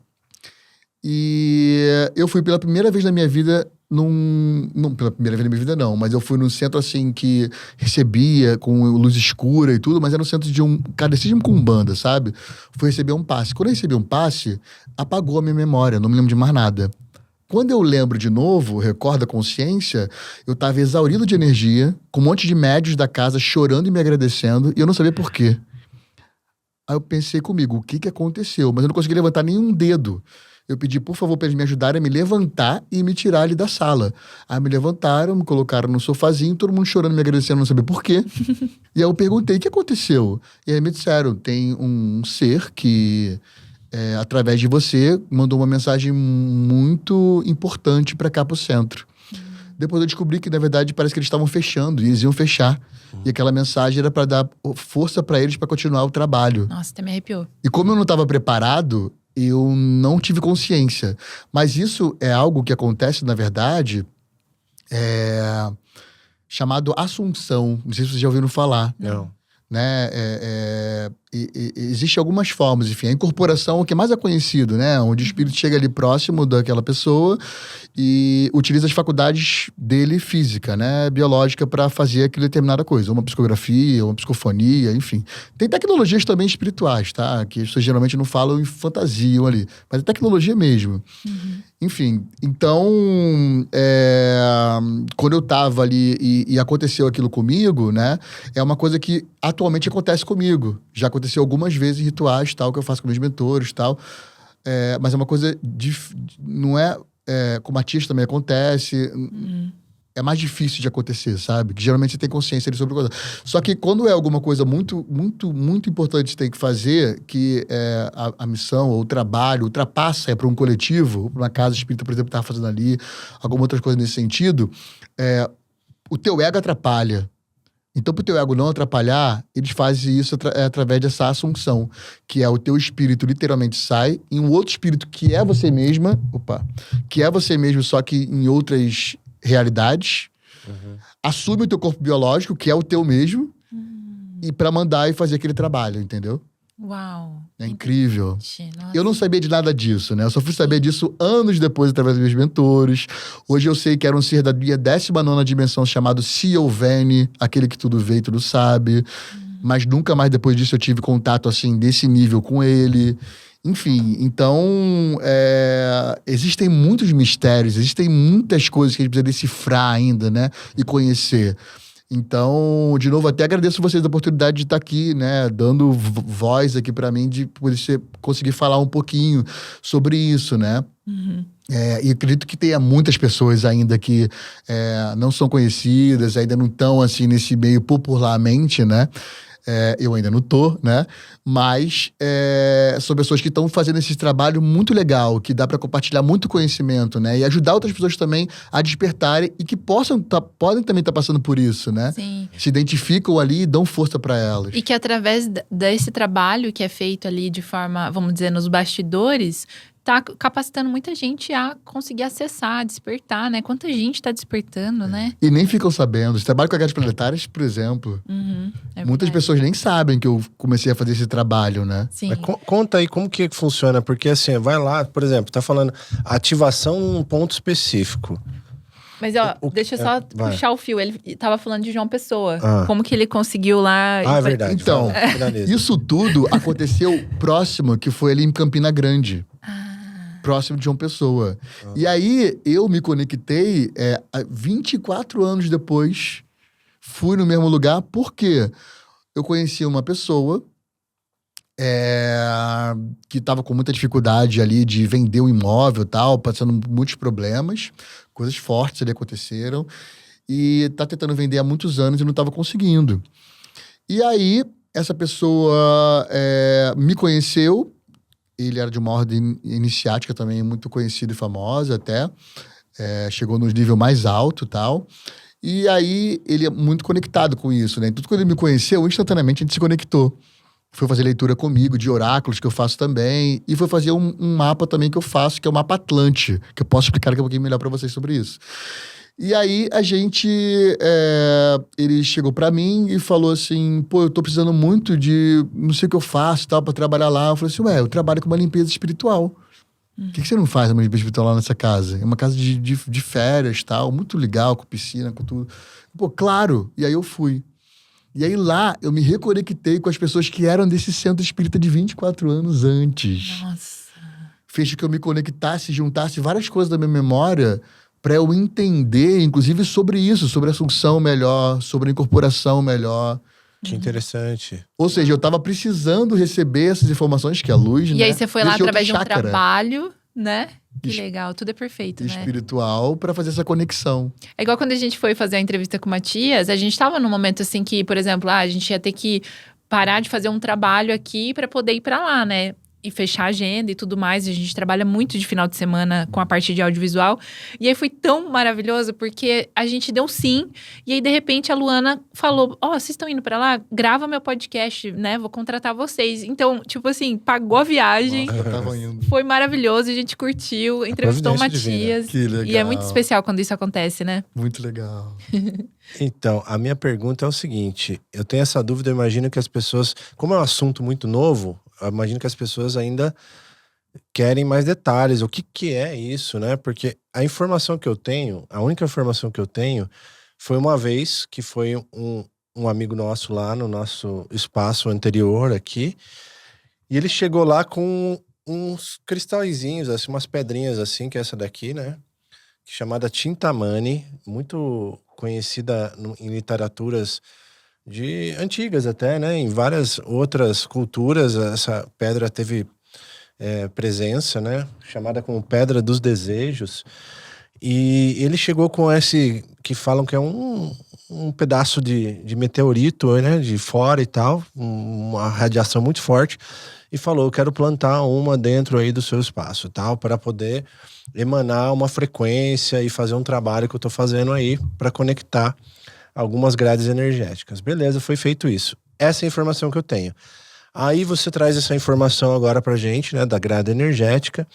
E eu fui pela primeira vez na minha vida... Não pela primeira vez na minha vida não, mas eu fui num centro assim que recebia com luz escura e tudo, mas era um centro de kardecismo com umbanda, sabe? Fui receber um passe. Quando eu recebi um passe, apagou a minha memória, não me lembro de mais nada. Quando eu lembro de novo, recordo a consciência, eu tava exaurido de energia, com um monte de médios da casa chorando e me agradecendo, e eu não sabia por quê. Aí eu pensei comigo, o que aconteceu? Mas eu não consegui levantar nenhum dedo. Eu pedi, por favor, para eles me ajudarem a me levantar e me tirar ali da sala. Aí me levantaram, me colocaram no sofazinho, todo mundo chorando, me agradecendo, não sabia por quê. E aí eu perguntei, o que aconteceu? E aí me disseram, tem um ser que, através de você, mandou uma mensagem muito importante para cá pro centro. Depois eu descobri que, na verdade, parece que eles estavam fechando, e eles iam fechar. E aquela mensagem era para dar força para eles para continuar o trabalho. Nossa, até me arrepiou. E como eu não estava preparado... eu não tive consciência. Mas isso é algo que acontece, na verdade, chamado Assunção. Não sei se vocês já ouviram falar. Não. Né? Existem algumas formas, enfim. A incorporação, o que mais é conhecido, né? Onde o espírito chega ali próximo daquela pessoa e utiliza as faculdades dele física, né? Biológica, para fazer aquela determinada coisa. Uma psicografia, uma psicofonia, enfim. Tem tecnologias também espirituais, tá? Que as pessoas geralmente não falam e fantasiam ali. Mas é tecnologia mesmo. Enfim, então, quando eu tava ali e aconteceu aquilo comigo, né? É uma coisa que atualmente acontece comigo. Já aconteceu algumas vezes em rituais, tal, que eu faço com meus mentores, tal. Mas é uma coisa... não é... com o Matias também acontece... É mais difícil de acontecer, sabe? Que geralmente você tem consciência sobre coisa. Só que quando é alguma coisa muito, muito, muito importante que você tem que fazer, que a missão ou o trabalho ultrapassa para um coletivo, para uma casa espírita, por exemplo, que estava fazendo ali, alguma outra coisa nesse sentido, o teu ego atrapalha. Então, para o teu ego não atrapalhar, eles fazem isso através dessa assunção, que é o teu espírito literalmente sai e um outro espírito que é você mesma, que é você mesmo, só que em outras realidades, assume o teu corpo biológico, que é o teu mesmo, e para mandar e fazer aquele trabalho, entendeu? Uau! É incrível. Nossa. Eu não sabia de nada disso, né? Eu só fui saber disso anos depois, através dos meus mentores. Hoje eu sei que era um ser da minha 19ª dimensão, chamado Siovene, aquele que tudo vê e tudo sabe. Mas nunca mais depois disso eu tive contato, assim, desse nível com ele. Enfim, então, existem muitos mistérios, existem muitas coisas que a gente precisa decifrar ainda, né? E conhecer. Então, de novo, até agradeço vocês a oportunidade de estar aqui, né? Dando voz aqui para mim, de poder conseguir falar um pouquinho sobre isso, né? E acredito que tenha muitas pessoas ainda que não são conhecidas, ainda não estão, assim, nesse meio popularmente, né? Eu ainda não tô, né? Mas são pessoas que estão fazendo esse trabalho muito legal, que dá para compartilhar muito conhecimento, né? E ajudar outras pessoas também a despertarem e que podem também estar passando por isso, né? Sim. Se identificam ali e dão força para elas. E que através desse trabalho que é feito ali de forma, vamos dizer, nos bastidores, tá capacitando muita gente a conseguir acessar, despertar, né? Quanta gente tá despertando, né? E nem ficam sabendo. Você trabalha com grades planetárias, por exemplo. É Muitas verdade. pessoas nem sabem que eu comecei a fazer esse trabalho, né? Sim. Mas conta aí como que funciona, porque assim, vai lá, por exemplo, tá falando ativação num ponto específico. Mas, ó, deixa eu só vai. puxar o fio. Ele tava falando de João Pessoa. Ah. Como que ele conseguiu lá... Ah, é verdade. Então, vai lá, finaliza. Isso tudo aconteceu próximo, que foi ali em Campina Grande. Próximo de João Pessoa. E aí, eu me conectei 24 anos depois. Fui no mesmo lugar, porque eu conheci uma pessoa que estava com muita dificuldade ali de vender o imóvel e tal, passando muitos problemas. Coisas fortes ali aconteceram. E tá tentando vender há muitos anos e não estava conseguindo. E aí, essa pessoa me conheceu. Ele era de uma ordem iniciática também, muito conhecida e famosa até. Chegou nos nível mais alto e tal. E aí, ele é muito conectado com isso, né? Tudo quando ele me conheceu, instantaneamente a gente se conectou. Foi fazer leitura comigo de oráculos, que eu faço também. E foi fazer um mapa também que eu faço, que é o mapa Atlante. Que eu posso explicar daqui a pouquinho melhor pra vocês sobre isso. E aí, ele chegou pra mim e falou assim, pô, eu tô precisando muito de não sei o que eu faço e tal, pra trabalhar lá. Eu falei assim, eu trabalho com uma limpeza espiritual. Por que você não faz uma limpeza espiritual lá nessa casa? É uma casa de férias e tal, muito legal, com piscina, com tudo. Pô, claro! E aí eu fui. E aí lá, eu me reconectei com as pessoas que eram desse centro espírita de 24 anos antes. Nossa. Fez com que eu me conectasse, juntasse várias coisas da minha memória para eu entender, inclusive, sobre isso, sobre a assunção melhor, sobre a incorporação melhor. Que interessante. Ou seja, eu tava precisando receber essas informações que a luz, E né? aí você foi lá desse outro através de um chakra trabalho, né? Que Es- legal, tudo é perfeito, né? espiritual para fazer essa conexão. É igual quando a gente foi fazer a entrevista com o Matias, a gente tava num momento assim que, por exemplo, a gente ia ter que parar de fazer um trabalho aqui para poder ir para lá, né? E fechar a agenda e tudo mais. A gente trabalha muito de final de semana com a parte de audiovisual. E aí foi tão maravilhoso, porque a gente deu sim. E aí, de repente, a Luana falou, vocês estão indo pra lá? Grava meu podcast, né? Vou contratar vocês. Então, tipo assim, pagou a viagem. Nossa, eu tava indo. Foi maravilhoso, a gente curtiu, entrevistou o providência divina. Matias. Que legal. E é muito especial quando isso acontece, né? Muito legal. Então, a minha pergunta é o seguinte: eu tenho essa dúvida, eu imagino que as pessoas, como é um assunto muito novo, eu imagino que as pessoas ainda querem mais detalhes. O que é isso, né? Porque a informação que eu tenho, a única informação que eu tenho, foi uma vez que foi um amigo nosso lá no nosso espaço anterior aqui, e ele chegou lá com uns cristalzinhos, assim, umas pedrinhas assim, que é essa daqui, né? Chamada Tintamani, muito conhecida em literaturas antigas até, né? Em várias outras culturas, essa pedra teve presença, né? Chamada como Pedra dos Desejos. E ele chegou com esse, que falam que é um pedaço de meteorito, né? De fora e tal, uma radiação muito forte. E falou, eu quero plantar uma dentro aí do seu espaço, tal, para poder emanar uma frequência e fazer um trabalho que eu tô fazendo aí para conectar algumas grades energéticas. Beleza, foi feito isso. Essa é a informação que eu tenho. Aí você traz essa informação agora pra gente, né, da grade energética.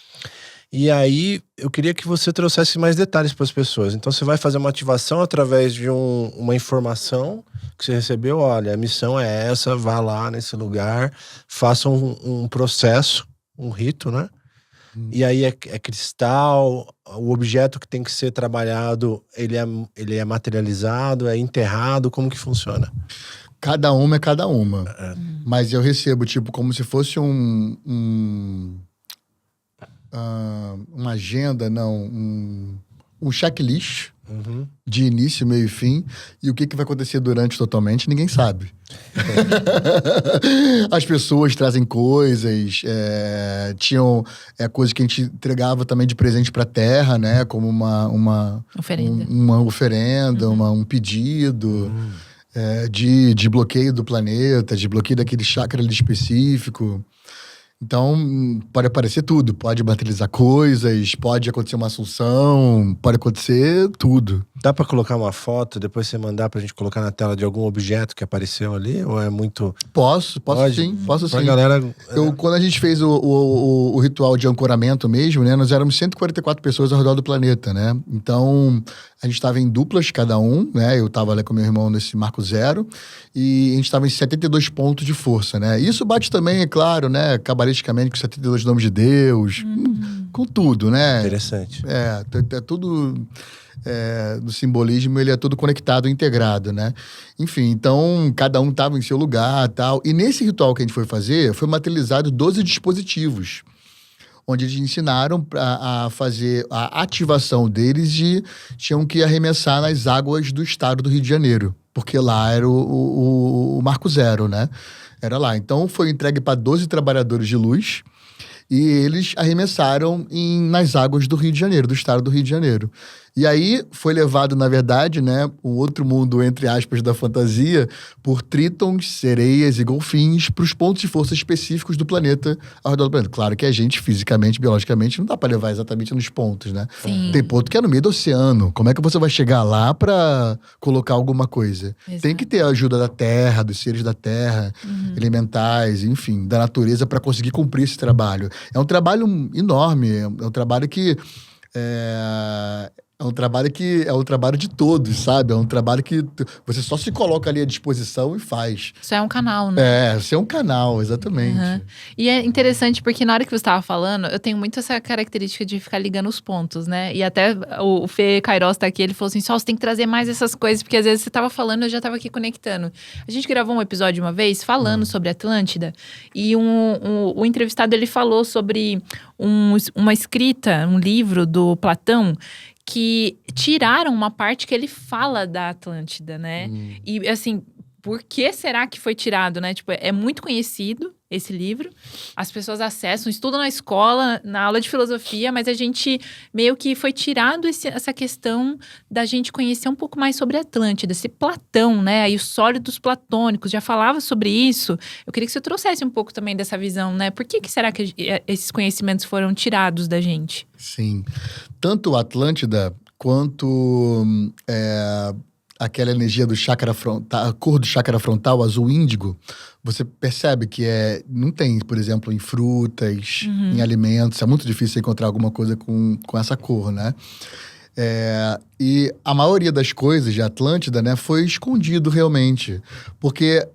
E aí eu queria que você trouxesse mais detalhes para as pessoas. Então você vai fazer uma ativação através de uma informação que você recebeu. Olha, a missão é essa, vá lá nesse lugar, faça um processo, um rito, né? E aí é cristal, o objeto que tem que ser trabalhado, ele é materializado, é enterrado, como que funciona? Cada uma é cada uma. Mas eu recebo, tipo, como se fosse uma agenda, não, um checklist de início, meio e fim. E o que vai acontecer durante totalmente, ninguém sabe. As pessoas trazem coisas, tinham coisas que a gente entregava também de presente pra terra, né? Como uma Oferenda. uma oferenda, um pedido. De bloqueio do planeta, de bloqueio daquele chakra ali específico. Então, pode aparecer tudo. Pode materializar coisas, pode acontecer uma assunção, pode acontecer tudo. Dá pra colocar uma foto, depois você mandar pra gente colocar na tela de algum objeto que apareceu ali? Ou é muito... Posso Pode? sim, posso Pra sim. galera... Quando a gente fez o ritual de ancoramento mesmo, né? Nós éramos 144 pessoas ao redor do planeta, né? Então, a gente estava em duplas cada um, né? Eu estava ali com meu irmão nesse marco zero. E a gente estava em 72 pontos de força, né? Isso bate também, é claro, né? Cabalisticamente com 72 nomes de Deus. Com tudo, né? Interessante. É tudo... no simbolismo, ele é todo conectado, integrado, né? Enfim, então, cada um estava em seu lugar e tal. E nesse ritual que a gente foi fazer, foi materializado 12 dispositivos, onde eles ensinaram a fazer a ativação deles e tinham que arremessar nas águas do estado do Rio de Janeiro, porque lá era o Marco Zero, né? Era lá. Então, foi entregue para 12 trabalhadores de luz e eles arremessaram nas águas do Rio de Janeiro, do estado do Rio de Janeiro. E aí foi levado, na verdade, né, um outro mundo, entre aspas, da fantasia, por tritons, sereias e golfinhos para os pontos de força específicos do planeta ao redor do planeta. Claro que a gente, fisicamente, biologicamente, não dá para levar exatamente nos pontos, né? Sim. Tem ponto que é no meio do oceano. Como é que você vai chegar lá para colocar alguma coisa? Exato. Tem que ter a ajuda da Terra, dos seres da Terra, elementais, enfim, da natureza para conseguir cumprir esse trabalho. É um trabalho enorme, é um trabalho que... É um trabalho de todos, sabe? É um trabalho que você só se coloca ali à disposição e faz. Isso é um canal, né? Isso é um canal, exatamente. Uhum. E é interessante porque na hora que você estava falando, eu tenho muito essa característica de ficar ligando os pontos, né? E até o Fê Queiroz tá aqui, ele falou assim, Sol, você tem que trazer mais essas coisas, porque às vezes você tava falando, eu já tava aqui conectando. A gente gravou um episódio uma vez falando sobre Atlântida, e o entrevistado, ele falou sobre uma escrita, um livro do Platão, que tiraram uma parte que ele fala da Atlântida, né? E assim, por que será que foi tirado, né? Tipo, é muito conhecido esse livro, as pessoas acessam, estudam na escola, na aula de filosofia, mas a gente meio que foi tirado essa questão da gente conhecer um pouco mais sobre a Atlântida, esse Platão, né? Aí os sólidos platônicos, já falava sobre isso. Eu queria que você trouxesse um pouco também dessa visão, né? Por que será que esses conhecimentos foram tirados da gente? Sim. Tanto a Atlântida quanto aquela energia do chakra frontal, a cor do chakra frontal, azul índigo, você percebe que não tem, por exemplo, em frutas, em alimentos. É muito difícil encontrar alguma coisa com essa cor, né? E a maioria das coisas de Atlântida, né, foi escondido realmente. Porque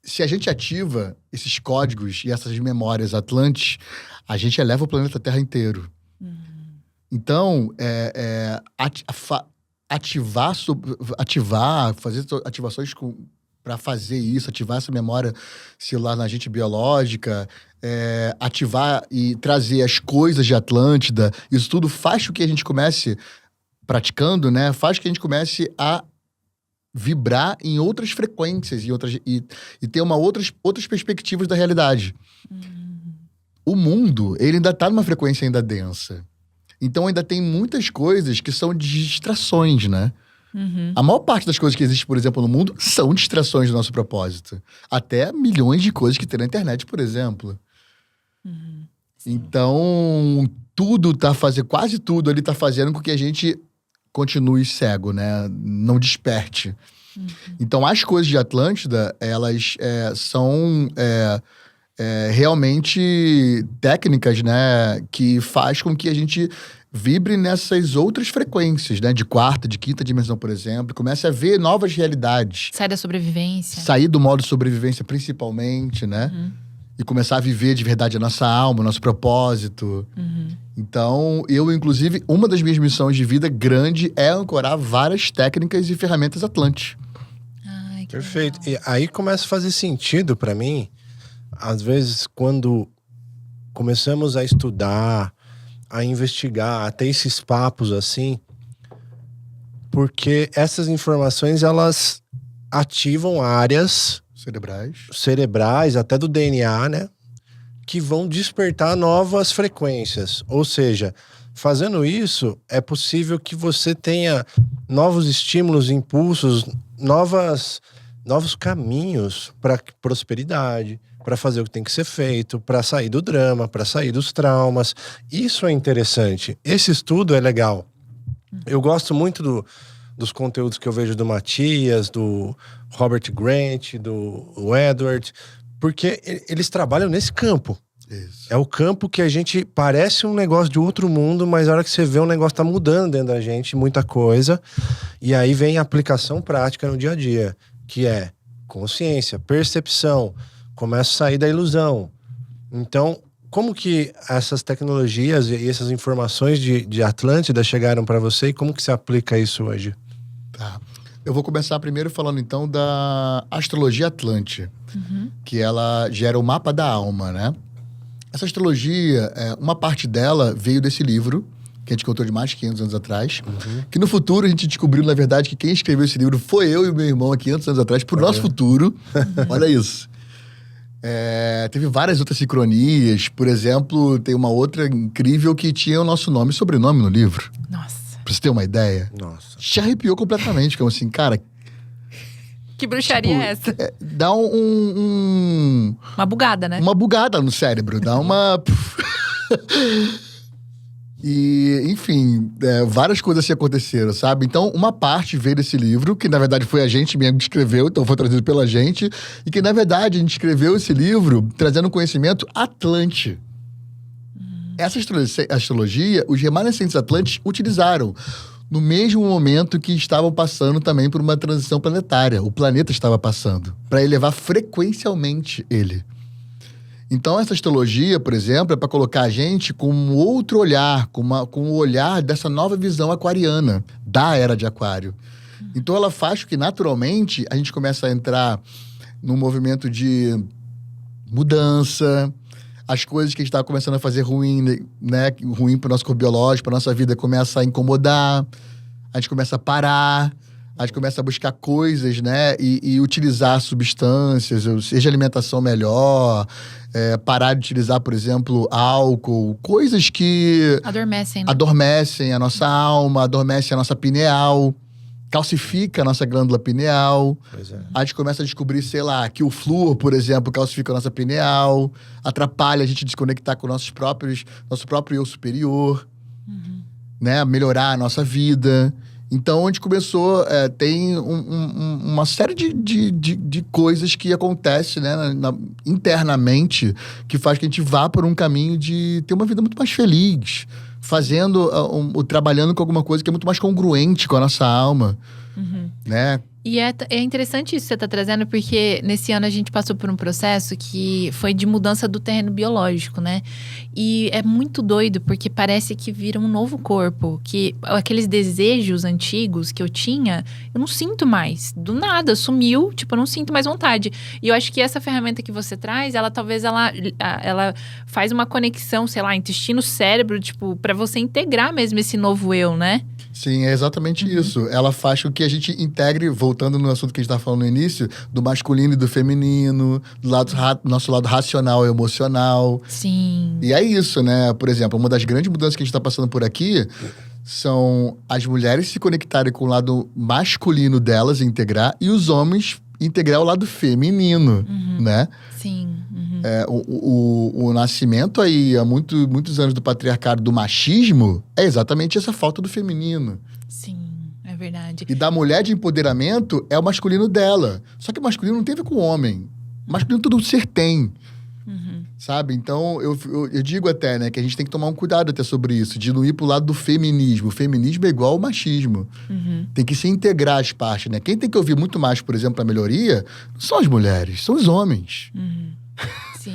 se a gente ativa esses códigos e essas memórias atlantes, a gente eleva o planeta Terra inteiro. Então, ativar, fazer ativações para fazer isso, ativar essa memória celular na gente biológica, ativar e trazer as coisas de Atlântida, isso tudo faz com que a gente comece praticando, né? Faz com que a gente comece a vibrar em outras frequências e ter outras perspectivas da realidade. O mundo, ele ainda está numa frequência ainda densa. Então ainda tem muitas coisas que são distrações, né? A maior parte das coisas que existem, por exemplo, no mundo são distrações do nosso propósito. Até milhões de coisas que tem na internet, por exemplo. Então, quase tudo ali tá fazendo com que a gente continue cego, né? Não desperte. Então, as coisas de Atlântida, elas são realmente técnicas, né? Que faz com que a gente vibre nessas outras frequências, né? De quarta, de quinta dimensão, por exemplo. Comece a ver novas realidades. Sai da sobrevivência. Sair do modo sobrevivência, principalmente, né? E começar a viver de verdade a nossa alma, o nosso propósito. Então, inclusive, uma das minhas missões de vida grande é ancorar várias técnicas e ferramentas atlantes. Ai, que Perfeito. legal. E aí começa a fazer sentido pra mim, às vezes, quando começamos a estudar, a investigar, a ter esses papos assim, porque essas informações, elas ativam áreas cerebrais, até do DNA, né? Que vão despertar novas frequências. Ou seja, fazendo isso, é possível que você tenha novos estímulos, impulsos, novas novos caminhos para prosperidade, para fazer o que tem que ser feito, para sair do drama, para sair dos traumas. Isso é interessante. Esse estudo é legal. Eu gosto muito dos conteúdos que eu vejo do Matias, do Robert Grant, do Edward, porque eles trabalham nesse campo. Isso. É o campo que a gente parece um negócio de outro mundo, mas a hora que você vê, o negócio tá mudando dentro da gente, muita coisa. E aí vem a aplicação prática no dia a dia, que é consciência, percepção, começa a sair da ilusão. Então, como que essas tecnologias e essas informações de Atlântida chegaram para você e como que se aplica isso hoje? Tá. Eu vou começar primeiro falando então da astrologia Atlante, que ela gera o mapa da alma, né? Essa astrologia, uma parte dela veio desse livro, que a gente contou de mais de 500 anos atrás, que no futuro a gente descobriu, na verdade, que quem escreveu esse livro foi eu e meu irmão há 500 anos atrás, pro nosso futuro. Olha isso. Teve várias outras sincronias. Por exemplo, tem uma outra incrível que tinha o nosso nome e sobrenome no livro. Nossa. Pra você ter uma ideia. Nossa. Te arrepiou completamente, como assim, cara... Que bruxaria é essa? Dá Uma bugada, né? uma bugada no cérebro, dá uma... E, enfim, várias coisas assim aconteceram, sabe? Então, uma parte veio desse livro, que na verdade foi a gente mesmo que escreveu, então foi trazido pela gente, e que na verdade a gente escreveu esse livro trazendo conhecimento Atlante. Essa astrologia, os remanescentes atlantes utilizaram no mesmo momento que estavam passando também por uma transição planetária. O planeta estava passando, para elevar frequencialmente ele. Então, essa astrologia, por exemplo, é para colocar a gente com um outro olhar, com o olhar dessa nova visão aquariana, da era de Aquário. Então, ela faz com que, naturalmente, a gente começa a entrar num movimento de mudança. As coisas que a gente estava começando a fazer ruim, né? Ruim para o nosso corpo biológico, para nossa vida, começa a incomodar. A gente começa a parar. A gente começa a buscar coisas, né? E utilizar substâncias, seja alimentação melhor, parar de utilizar, por exemplo, álcool. Coisas que Adormecem, né? adormecem a nossa alma, adormecem a nossa pineal, calcifica a nossa glândula pineal. Pois é. A gente começa a descobrir, sei lá, que o flúor, por exemplo, calcifica a nossa pineal, atrapalha a gente desconectar com nosso próprio eu superior, né? Melhorar a nossa vida. Então, a gente começou, tem uma série de coisas que acontecem, né, internamente, que faz que a gente vá por um caminho de ter uma vida muito mais feliz, fazendo, trabalhando com alguma coisa que é muito mais congruente com a nossa alma, né? E é interessante isso que você está trazendo, porque nesse ano a gente passou por um processo que foi de mudança do terreno biológico, né? E é muito doido, porque parece que vira um novo corpo. Que aqueles desejos antigos que eu tinha, eu não sinto mais. Do nada, sumiu, tipo, eu não sinto mais vontade. E eu acho que essa ferramenta que você traz, ela talvez ela faz uma conexão, sei lá, intestino-cérebro, tipo, para você integrar mesmo esse novo eu, né? Sim, é exatamente isso. Ela faz com que a gente integre, voltando no assunto que a gente estava falando no início, do masculino e do feminino, do nosso lado racional e emocional. Sim. E é isso, né? Por exemplo, uma das grandes mudanças que a gente está passando por aqui são as mulheres se conectarem com o lado masculino delas e integrar, e os homens integrar o lado feminino, né? Sim. O nascimento aí, há muitos anos do patriarcado, do machismo, é exatamente essa falta do feminino. Sim, é verdade. E da mulher de empoderamento é o masculino dela. Só que o masculino não tem a ver com o homem. O masculino todo ser tem. Sabe? Então, eu digo até, né, que a gente tem que tomar um cuidado até sobre isso, de não ir pro lado do feminismo. O feminismo é igual ao machismo. Tem que se integrar as partes, né? Quem tem que ouvir muito mais, por exemplo, a melhoria, não são as mulheres, são os homens. Sim.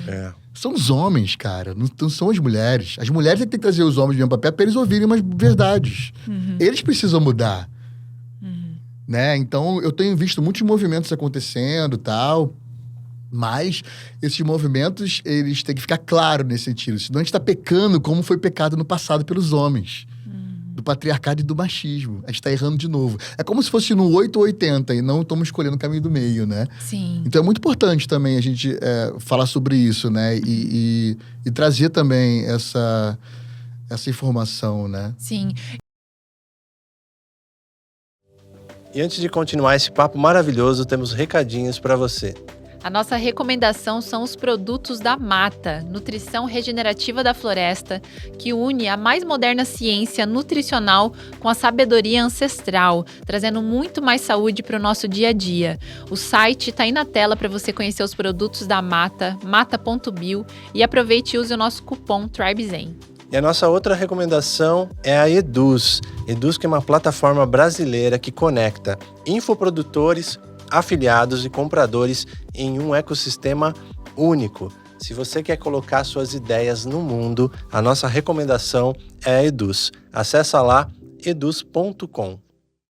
São os homens, cara, não são as mulheres. As mulheres é que tem que trazer os homens no mesmo papel para eles ouvirem umas verdades. Eles precisam mudar. Né? Então, eu tenho visto muitos movimentos acontecendo e tal, mas esses movimentos, eles têm que ficar claros nesse sentido. Senão a gente está pecando como foi pecado no passado pelos homens. Do patriarcado e do machismo. A gente tá errando de novo. É como se fosse no 8 ou 80 e não estamos escolhendo o caminho do meio, né? Sim. Então é muito importante também a gente falar sobre isso, né? E trazer também essa informação, né? Sim. E antes de continuar esse papo maravilhoso, temos recadinhos para você. A nossa recomendação são os produtos da Mata, nutrição regenerativa da floresta, que une a mais moderna ciência nutricional com a sabedoria ancestral, trazendo muito mais saúde para o nosso dia a dia. O site está aí na tela para você conhecer os produtos da Mata, mata.bio, e aproveite e use o nosso cupom TRIBEZEN. E a nossa outra recomendação é a Eduz. Eduz, que é uma plataforma brasileira que conecta infoprodutores, afiliados e compradores em um ecossistema único. Se você quer colocar suas ideias no mundo, a nossa recomendação é a Eduz. Acesse lá eduz.com.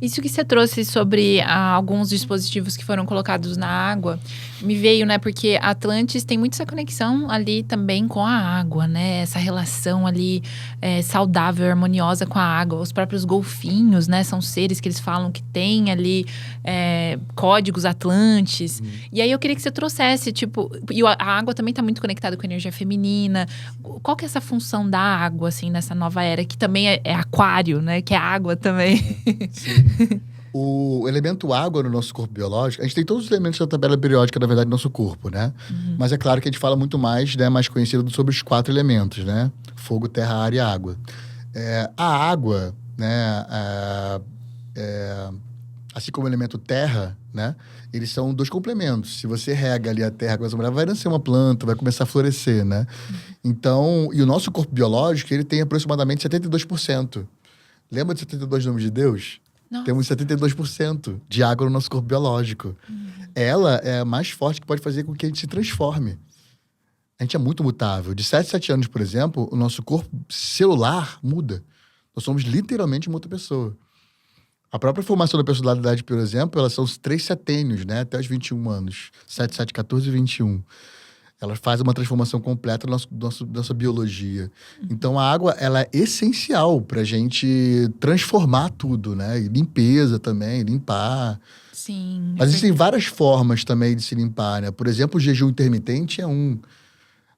Isso que você trouxe sobre alguns dispositivos que foram colocados na água, me veio, né? Porque a Atlantis tem muito essa conexão ali também com a água, né? Essa relação ali saudável, harmoniosa com a água. Os próprios golfinhos, né? São seres que eles falam que têm ali códigos Atlantis. E aí eu queria que você trouxesse, tipo... E a água também está muito conectada com a energia feminina. Qual que é essa função da água, assim, nessa nova era? Que também é aquário, né? Que é água também. Sim. O elemento água no nosso corpo biológico, a gente tem todos os elementos da tabela periódica, na verdade, no nosso corpo, né? Mas é claro que a gente fala muito mais, né, mais conhecido sobre os 4 elementos, né? Fogo, terra, ar e água. A água, né, assim como o elemento terra, né? Eles são 2 complementos. Se você rega ali a terra com essa mulher, vai nascer uma planta, vai começar a florescer, né? Então, e o nosso corpo biológico, ele tem aproximadamente 72%. Lembra de 72 nomes de Deus? Nossa. Temos 72% de água no nosso corpo biológico. Ela é a mais forte que pode fazer com que a gente se transforme. A gente é muito mutável. De 7 a 7 anos, por exemplo, o nosso corpo celular muda. Nós somos literalmente uma outra pessoa. A própria formação da personalidade, por exemplo, elas são os 3 setênios, né? Até os 21 anos. 7, 7, 14 e 21. Ela faz uma transformação completa da nossa biologia. Então, a água, ela é essencial para a gente transformar tudo, né? E limpeza também, limpar. Sim. Mas existem várias formas também de se limpar, né? Por exemplo, o jejum intermitente é um.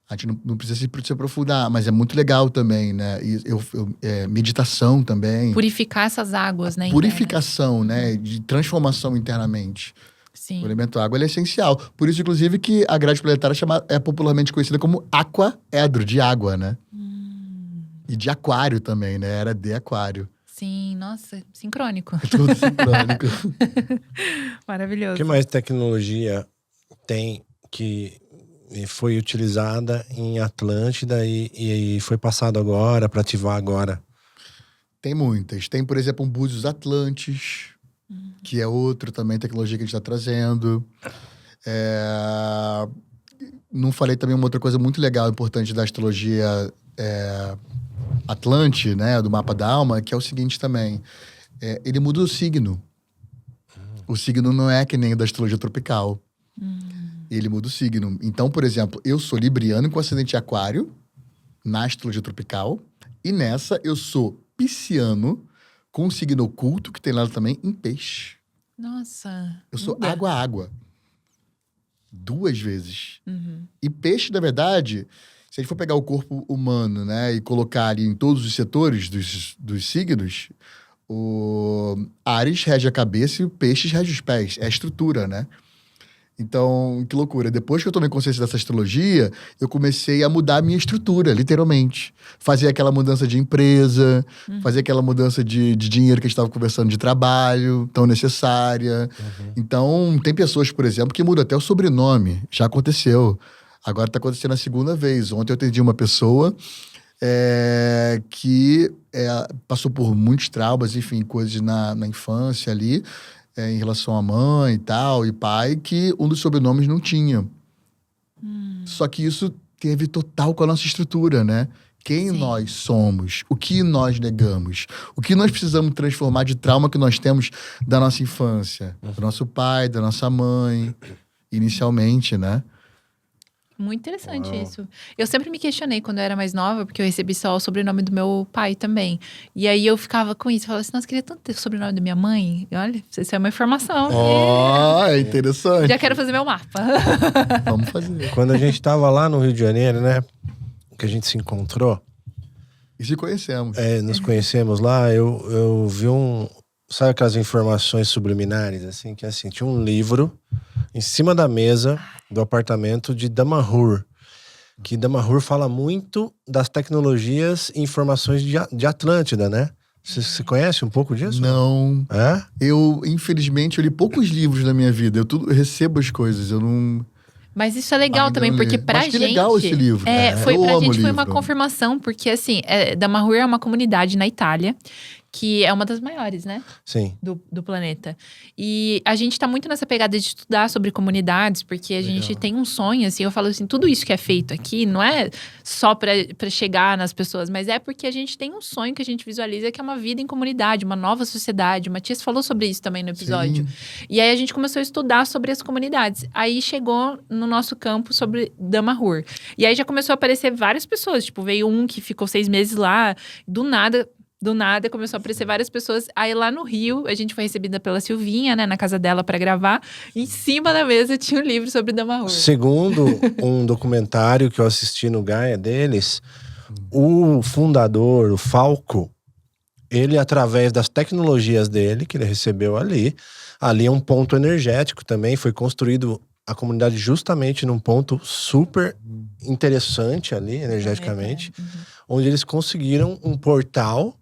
A gente não precisa se aprofundar, mas é muito legal também, né? E meditação também. Purificar essas águas, né? Purificação, né? De transformação internamente. Sim. O elemento água ele é essencial. Por isso, inclusive, que a grade planetária é popularmente conhecida como aquaedro, de água, né? E de aquário também, né? Era de aquário. Sim, nossa, sincrônico. Tudo sincrônico. Maravilhoso. O que mais tecnologia tem que foi utilizada em Atlântida e foi passado agora, para ativar agora? Tem muitas. Tem, por exemplo, um Búzios Atlantis, que é outro também tecnologia que a gente está trazendo. Não falei também uma outra coisa muito legal, importante da astrologia Atlante, né, do mapa da alma, que é o seguinte também. Ele muda o signo. O signo não é que nem o da astrologia tropical. Ele muda o signo. Então, por exemplo, eu sou libriano com ascendente aquário, na astrologia tropical, e nessa eu sou pisciano, com um signo oculto, que tem lá também, em peixe. Nossa. Eu sou água-água. 2 vezes. E peixe, na verdade, se a gente for pegar o corpo humano, né, e colocar ali em todos os setores dos signos, o Áries rege a cabeça e o Peixes rege os pés. É a estrutura, né? Então, que loucura. Depois que eu tomei consciência dessa astrologia, eu comecei a mudar a minha estrutura, literalmente. Fazer aquela mudança de empresa, fazer aquela mudança de dinheiro que a gente estava conversando, de trabalho, tão necessária. Então, tem pessoas, por exemplo, que mudam até o sobrenome. Já aconteceu. Agora está acontecendo a 2ª vez. Ontem eu atendi uma pessoa que passou por muitos traumas, enfim, coisas na infância ali, em relação à mãe e tal, e pai, que um dos sobrenomes não tinha. Só que isso teve total com a nossa estrutura, né? Quem Sim. nós somos, o que nós negamos, o que nós precisamos transformar de trauma que nós temos da nossa infância, do nosso pai, da nossa mãe, inicialmente, né? Muito interessante isso. Eu sempre me questionei quando eu era mais nova, porque eu recebi só o sobrenome do meu pai também. E aí eu ficava com isso, falava assim, nossa, queria tanto ter o sobrenome da minha mãe. E olha, isso é uma informação. É interessante. Já quero fazer meu mapa. Vamos fazer. Quando a gente tava lá no Rio de Janeiro, né? Que a gente se encontrou, E se conhecemos. nos conhecemos lá, eu vi sabe aquelas informações subliminares, assim, que assim, tinha um livro em cima da mesa do apartamento de Damahur, que Damahur fala muito das tecnologias e informações de Atlântida, né? Você conhece um pouco disso? Não. É? Eu, infelizmente, eu li poucos livros na minha vida. Eu recebo as coisas, eu não... Mas isso é legal Ainda também, não li. porque pra Mas que gente... legal esse livro. Foi Eu pra amo gente foi uma livro. confirmação, porque assim, Damahur é uma comunidade na Itália, que é uma das maiores, né? Sim. Do planeta. E a gente tá muito nessa pegada de estudar sobre comunidades, porque a gente tem um sonho, assim, eu falo assim, tudo isso que é feito aqui não é só pra chegar nas pessoas, mas é porque a gente tem um sonho que a gente visualiza que é uma vida em comunidade, uma nova sociedade. O Matias falou sobre isso também no episódio. Sim. E aí a gente começou a estudar sobre as comunidades. Aí chegou no nosso campo sobre Damahur. E aí já começou a aparecer várias pessoas, tipo, veio um que ficou 6 meses lá, do nada começou a aparecer várias pessoas. Aí lá no Rio, a gente foi recebida pela Silvinha, né, na casa dela pra gravar. Em cima da mesa tinha um livro sobre Damahur. Segundo um documentário que eu assisti no Gaia deles, o fundador, o Falco, ele, através das tecnologias dele, que ele recebeu ali é um ponto energético também, foi construído a comunidade justamente num ponto super interessante ali, energeticamente, onde eles conseguiram um portal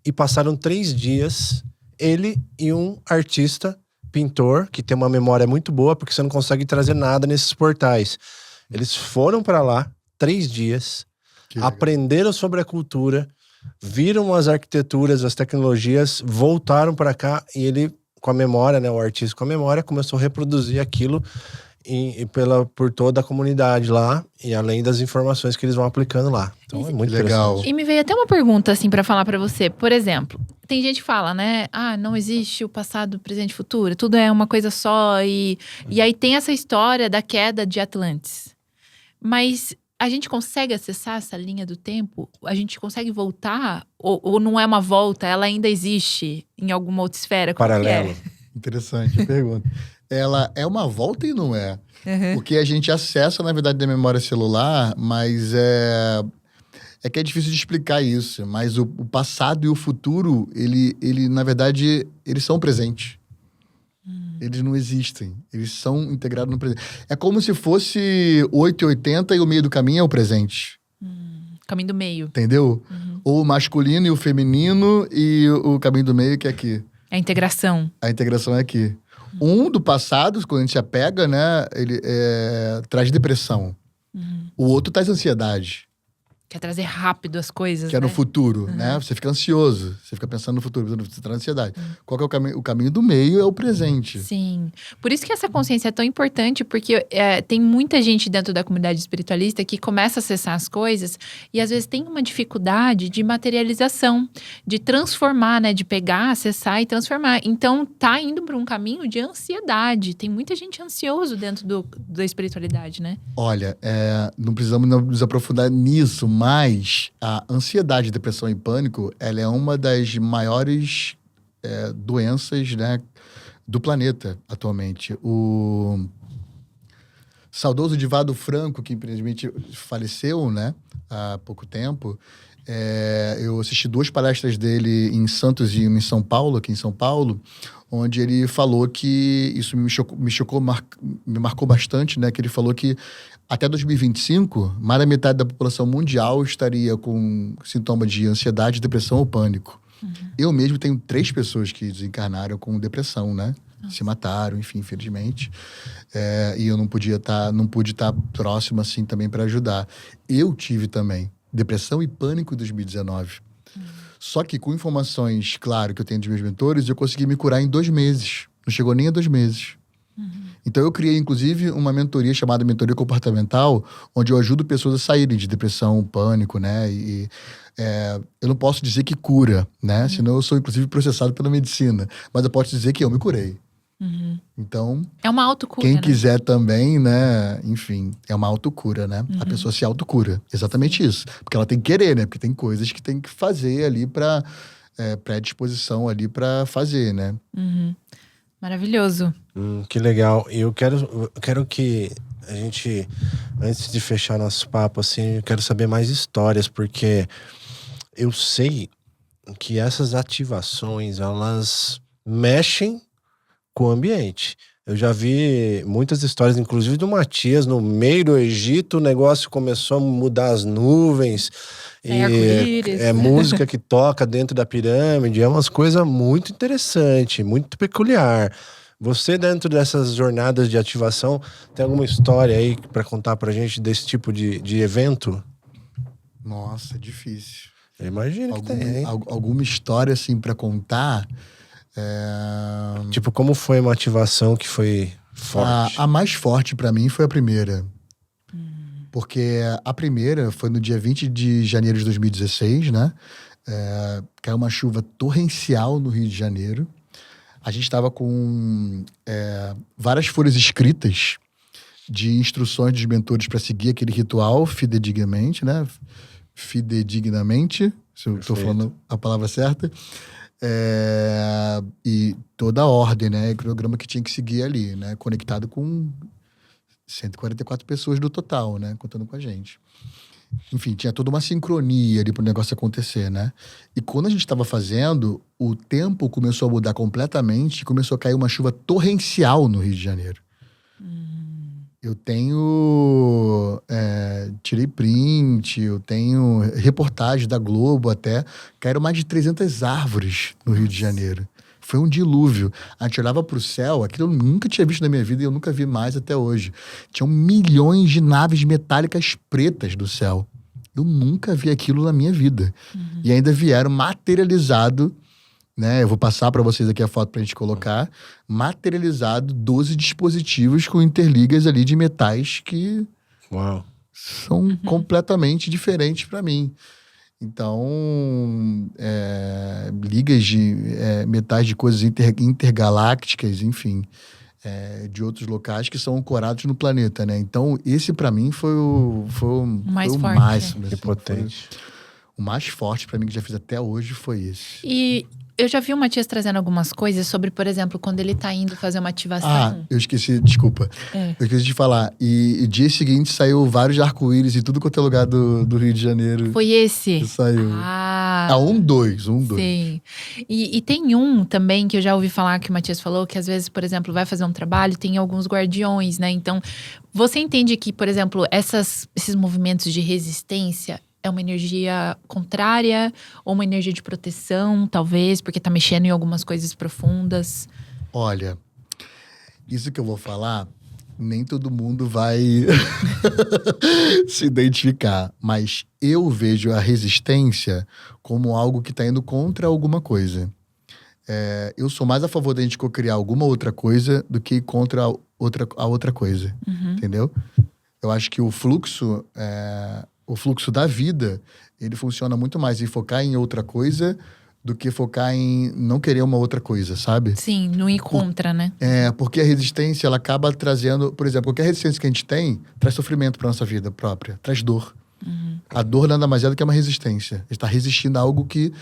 e passaram 3 dias, ele e um artista, pintor, que tem uma memória muito boa, porque você não consegue trazer nada nesses portais. Eles foram para lá 3 dias, aprenderam sobre a cultura, viram as arquiteturas, as tecnologias, voltaram para cá e ele, com a memória, né, o artista com a memória, começou a reproduzir aquilo por toda a comunidade lá, e além das informações que eles vão aplicando lá. Então é muito legal. E me veio até uma pergunta, assim, pra falar pra você. Por exemplo, tem gente que fala, né? Não existe o passado, presente e futuro. Tudo é uma coisa só. E aí tem essa história da queda de Atlantis. Mas a gente consegue acessar essa linha do tempo? A gente consegue voltar? Ou não é uma volta? Ela ainda existe em alguma outra esfera? Como paralelo. Que é? Interessante a pergunta. Ela é uma volta e não é. Porque a gente acessa, na verdade, da memória celular, mas é que é difícil de explicar isso. Mas o passado e o futuro, ele na verdade, eles são presentes. Eles não existem. Eles são integrados no presente. É como se fosse 880 e o meio do caminho é o presente. Caminho do meio. Entendeu? Ou o masculino e o feminino e o caminho do meio que é aqui. A integração. A integração é aqui. Um do passado, quando a gente se apega, né? Ele traz depressão. O outro traz ansiedade. Quer trazer rápido as coisas, Que é no né? futuro, né? Você fica ansioso. Você fica pensando no futuro, você traz ansiedade. Qual que é o caminho? O caminho do meio é o presente. Sim. Por isso que essa consciência é tão importante, porque tem muita gente dentro da comunidade espiritualista que começa a acessar as coisas e às vezes tem uma dificuldade de materialização, de transformar, né? De pegar, acessar e transformar. Então, tá indo para um caminho de ansiedade. Tem muita gente ansioso dentro da espiritualidade, né? Olha, não precisamos nos aprofundar nisso, mas a ansiedade, depressão e pânico, ela é uma das maiores doenças, né, do planeta atualmente. O saudoso Divaldo Franco, que infelizmente faleceu, né, há pouco tempo, eu assisti 2 palestras dele em Santos e uma em São Paulo, aqui em São Paulo, onde ele falou que isso me marcou bastante, né? Que ele falou que até 2025, mais da metade da população mundial estaria com sintoma de ansiedade, depressão ou pânico. Eu mesmo tenho 3 pessoas que desencarnaram com depressão, né? Se mataram, enfim, infelizmente. E eu não pude estar próximo assim também para ajudar. Eu tive também depressão e pânico em 2019. Só que com informações, claro, que eu tenho dos meus mentores, eu consegui me curar em 2 meses. Não chegou nem a 2 meses. Então eu criei, inclusive, uma mentoria chamada Mentoria Comportamental, onde eu ajudo pessoas a saírem de depressão, pânico, né? Eu não posso dizer que cura, né? Senão eu sou, inclusive, processado pela medicina. Mas eu posso dizer que eu me curei. Então, é uma autocura, quem né? quiser também, né? Enfim, é uma autocura, né? A pessoa se autocura. Exatamente isso. Porque ela tem que querer, né? Porque tem coisas que tem que fazer ali pra... pré-disposição ali pra fazer, né? Maravilhoso. Que legal. E eu quero que a gente, antes de fechar nosso papo, assim, eu quero saber mais histórias, porque eu sei que essas ativações, elas mexem com o ambiente. Eu já vi muitas histórias, inclusive do Matias, no meio do Egito, o negócio começou a mudar as nuvens. Arco-íris. É música que toca dentro da pirâmide, é umas coisas muito interessantes, muito peculiar. Você, dentro dessas jornadas de ativação, tem alguma história aí para contar pra gente desse tipo de evento? Nossa, difícil. Eu imagino que tem. Alguma história, assim, pra contar? Tipo, como foi uma ativação que foi forte? A mais forte pra mim foi a primeira. Porque a primeira foi no dia 20 de janeiro de 2016, né? Caiu uma chuva torrencial no Rio de Janeiro. A gente estava com várias folhas escritas de instruções dos mentores para seguir aquele ritual fidedignamente, né? Fidedignamente, se eu estou falando a palavra certa. E toda a ordem, né? O cronograma que tinha que seguir ali, né? Conectado com 144 pessoas do total, né? Contando com a gente. Enfim, tinha toda uma sincronia ali pro negócio acontecer, né? E quando a gente estava fazendo, o tempo começou a mudar completamente e começou a cair uma chuva torrencial no Rio de Janeiro. Eu tenho... tirei print, eu tenho reportagem da Globo até. Caíram mais de 300 árvores no Rio de Janeiro. Foi um dilúvio. A gente olhava pro céu, aquilo eu nunca tinha visto na minha vida e eu nunca vi mais até hoje. Tinham milhões de naves metálicas pretas do céu. Eu nunca vi aquilo na minha vida. E ainda vieram materializado, né? Eu vou passar para vocês aqui a foto pra gente colocar. Materializado 12 dispositivos com interligas ali de metais que Uau. são completamente diferentes para mim. Então, ligas de metais de coisas intergalácticas, enfim, de outros locais que são ancorados no planeta, né? Então, esse para mim foi o mais forte. máximo. Que assim, potente. o mais forte para mim que já fiz até hoje foi esse. E eu já vi o Matias trazendo algumas coisas sobre, por exemplo, quando ele tá indo fazer uma ativação. Eu esqueci, desculpa. Eu esqueci de falar. E dia seguinte saiu vários arco-íris em tudo quanto é lugar do Rio de Janeiro. Foi esse? Que saiu. dois. Sim. E tem um também que eu já ouvi falar, que o Matias falou, que às vezes, por exemplo, vai fazer um trabalho, tem alguns guardiões, né? Então, você entende que, por exemplo, esses movimentos de resistência é uma energia contrária ou uma energia de proteção, talvez, porque tá mexendo em algumas coisas profundas? Olha, isso que eu vou falar, nem todo mundo vai se identificar. Mas eu vejo a resistência como algo que tá indo contra alguma coisa. Eu sou mais a favor da gente cocriar alguma outra coisa do que contra a outra coisa. Entendeu? Eu acho que o fluxo da vida, ele funciona muito mais em focar em outra coisa do que focar em não querer uma outra coisa, sabe? Sim, não ir contra, né? Porque a resistência, ela acaba trazendo... Por exemplo, qualquer resistência que a gente tem, traz sofrimento pra nossa vida própria, traz dor. A dor nada mais é do que uma resistência. A gente tá resistindo a algo que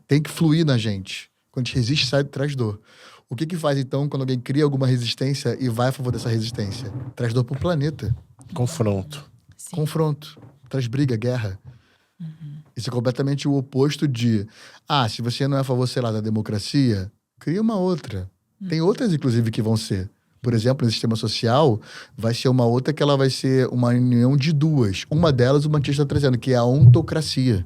tem que fluir na gente. Quando a gente resiste, traz dor. O que faz, então, quando alguém cria alguma resistência e vai a favor dessa resistência? Traz dor pro planeta. Confronto. Sim. Confronto. Traz briga, guerra. Isso é completamente o oposto de... se você não é a favor, sei lá, da democracia, cria uma outra. Tem outras, inclusive, que vão ser. Por exemplo, no sistema social, vai ser uma outra que ela vai ser uma união de duas. Uma delas, o Matias está trazendo, que é a ontocracia.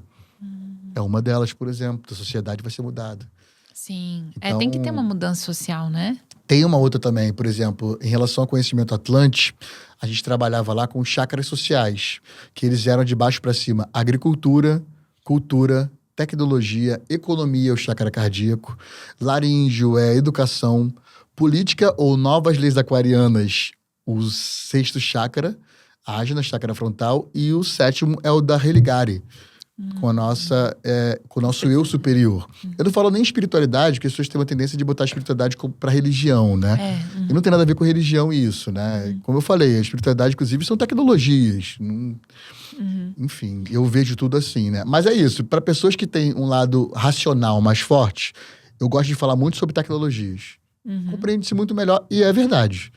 É uma delas, por exemplo. A sociedade vai ser mudada. Sim. Então, tem que ter uma mudança social, né? Tem uma outra também, por exemplo, em relação ao conhecimento Atlante, a gente trabalhava lá com chakras sociais, que eles eram de baixo para cima. Agricultura, cultura, tecnologia, economia, o chakra cardíaco, laríngeo é educação, política ou novas leis aquarianas, o sexto chakra, ágina, chakra frontal, e o sétimo é o da religare, com o nosso eu superior. Eu não falo nem espiritualidade, porque as pessoas têm uma tendência de botar a espiritualidade pra religião, né? E não tem nada a ver com religião isso, né? Como eu falei, a espiritualidade, inclusive, são tecnologias. Enfim, eu vejo tudo assim, né? Mas é isso, para pessoas que têm um lado racional mais forte, eu gosto de falar muito sobre tecnologias. Compreende-se muito melhor, e é verdade.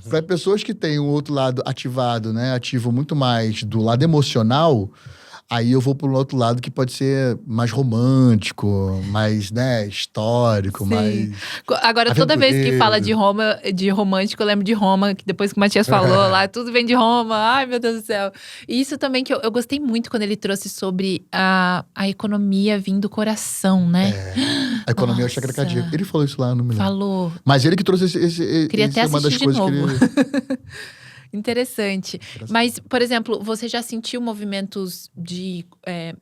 Para pessoas que têm um outro lado ativado, né? Ativo muito mais do lado emocional, Aí eu vou para um outro lado que pode ser mais romântico, mais, né, histórico, Sim. mais... Agora, toda vez que aventureiro. fala de Roma, de romântico, eu lembro de Roma, que depois que o Matias falou lá, tudo vem de Roma. Ai, meu Deus do céu. E isso também que eu gostei muito quando ele trouxe sobre a economia vindo do coração, né? A economia é o Nossa. chakra cardíaco. Ele falou isso lá, não me lembro. Falou. Mas ele que trouxe esse Queria até é uma das assistir de coisas novo. que ele... Interessante. Mas, por exemplo, você já sentiu movimentos de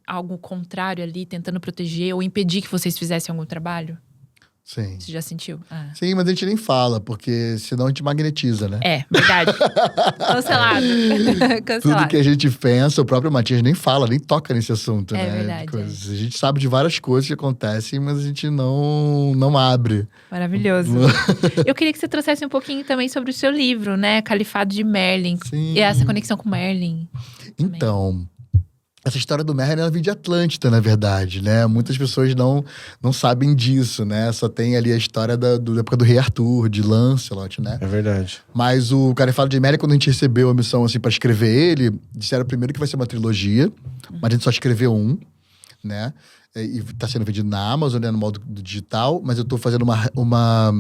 algo contrário ali, tentando proteger ou impedir que vocês fizessem algum trabalho? Sim. Você já sentiu? Ah. Sim, mas a gente nem fala, porque senão a gente magnetiza, né? É, verdade. Cancelado. Cancelado. Tudo que a gente pensa, o próprio Matias nem fala, nem toca nesse assunto, É né? verdade, A gente sabe de várias coisas que acontecem, mas a gente não abre. Maravilhoso. Eu queria que você trouxesse um pouquinho também sobre o seu livro, né? Califado de Merlin. Sim. E essa conexão com Merlin. Então, essa história do Merlin, ela vem de Atlântida, na verdade, né? Muitas pessoas não sabem disso, né? Só tem ali a história da época do Rei Arthur, de Lancelot, né? É verdade. Mas o Califado de Merlin, quando a gente recebeu a missão, assim, pra escrever ele, disseram primeiro que vai ser uma trilogia, mas a gente só escreveu um, né? E tá sendo vendido na Amazon, né? No modo digital, mas eu tô fazendo uma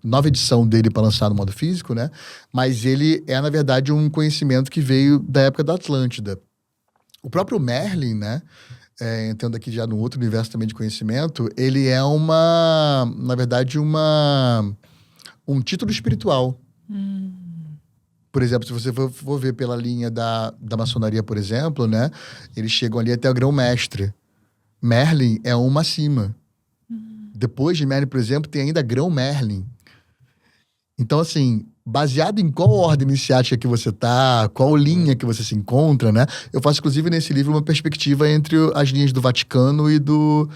nova edição dele para lançar no modo físico, né? Mas ele é, na verdade, um conhecimento que veio da época da Atlântida. O próprio Merlin, né? Entrando aqui já no outro universo também de conhecimento, ele é na verdade, um título espiritual. Por exemplo, se você for ver pela linha da maçonaria, por exemplo, né? Eles chegam ali até o grão-mestre. Merlin é uma acima. Depois de Merlin, por exemplo, tem ainda grão-Merlin. Então, assim, baseado em qual ordem iniciática que você tá, qual linha que você se encontra, né? Eu faço, inclusive, nesse livro, uma perspectiva entre as linhas do Vaticano e do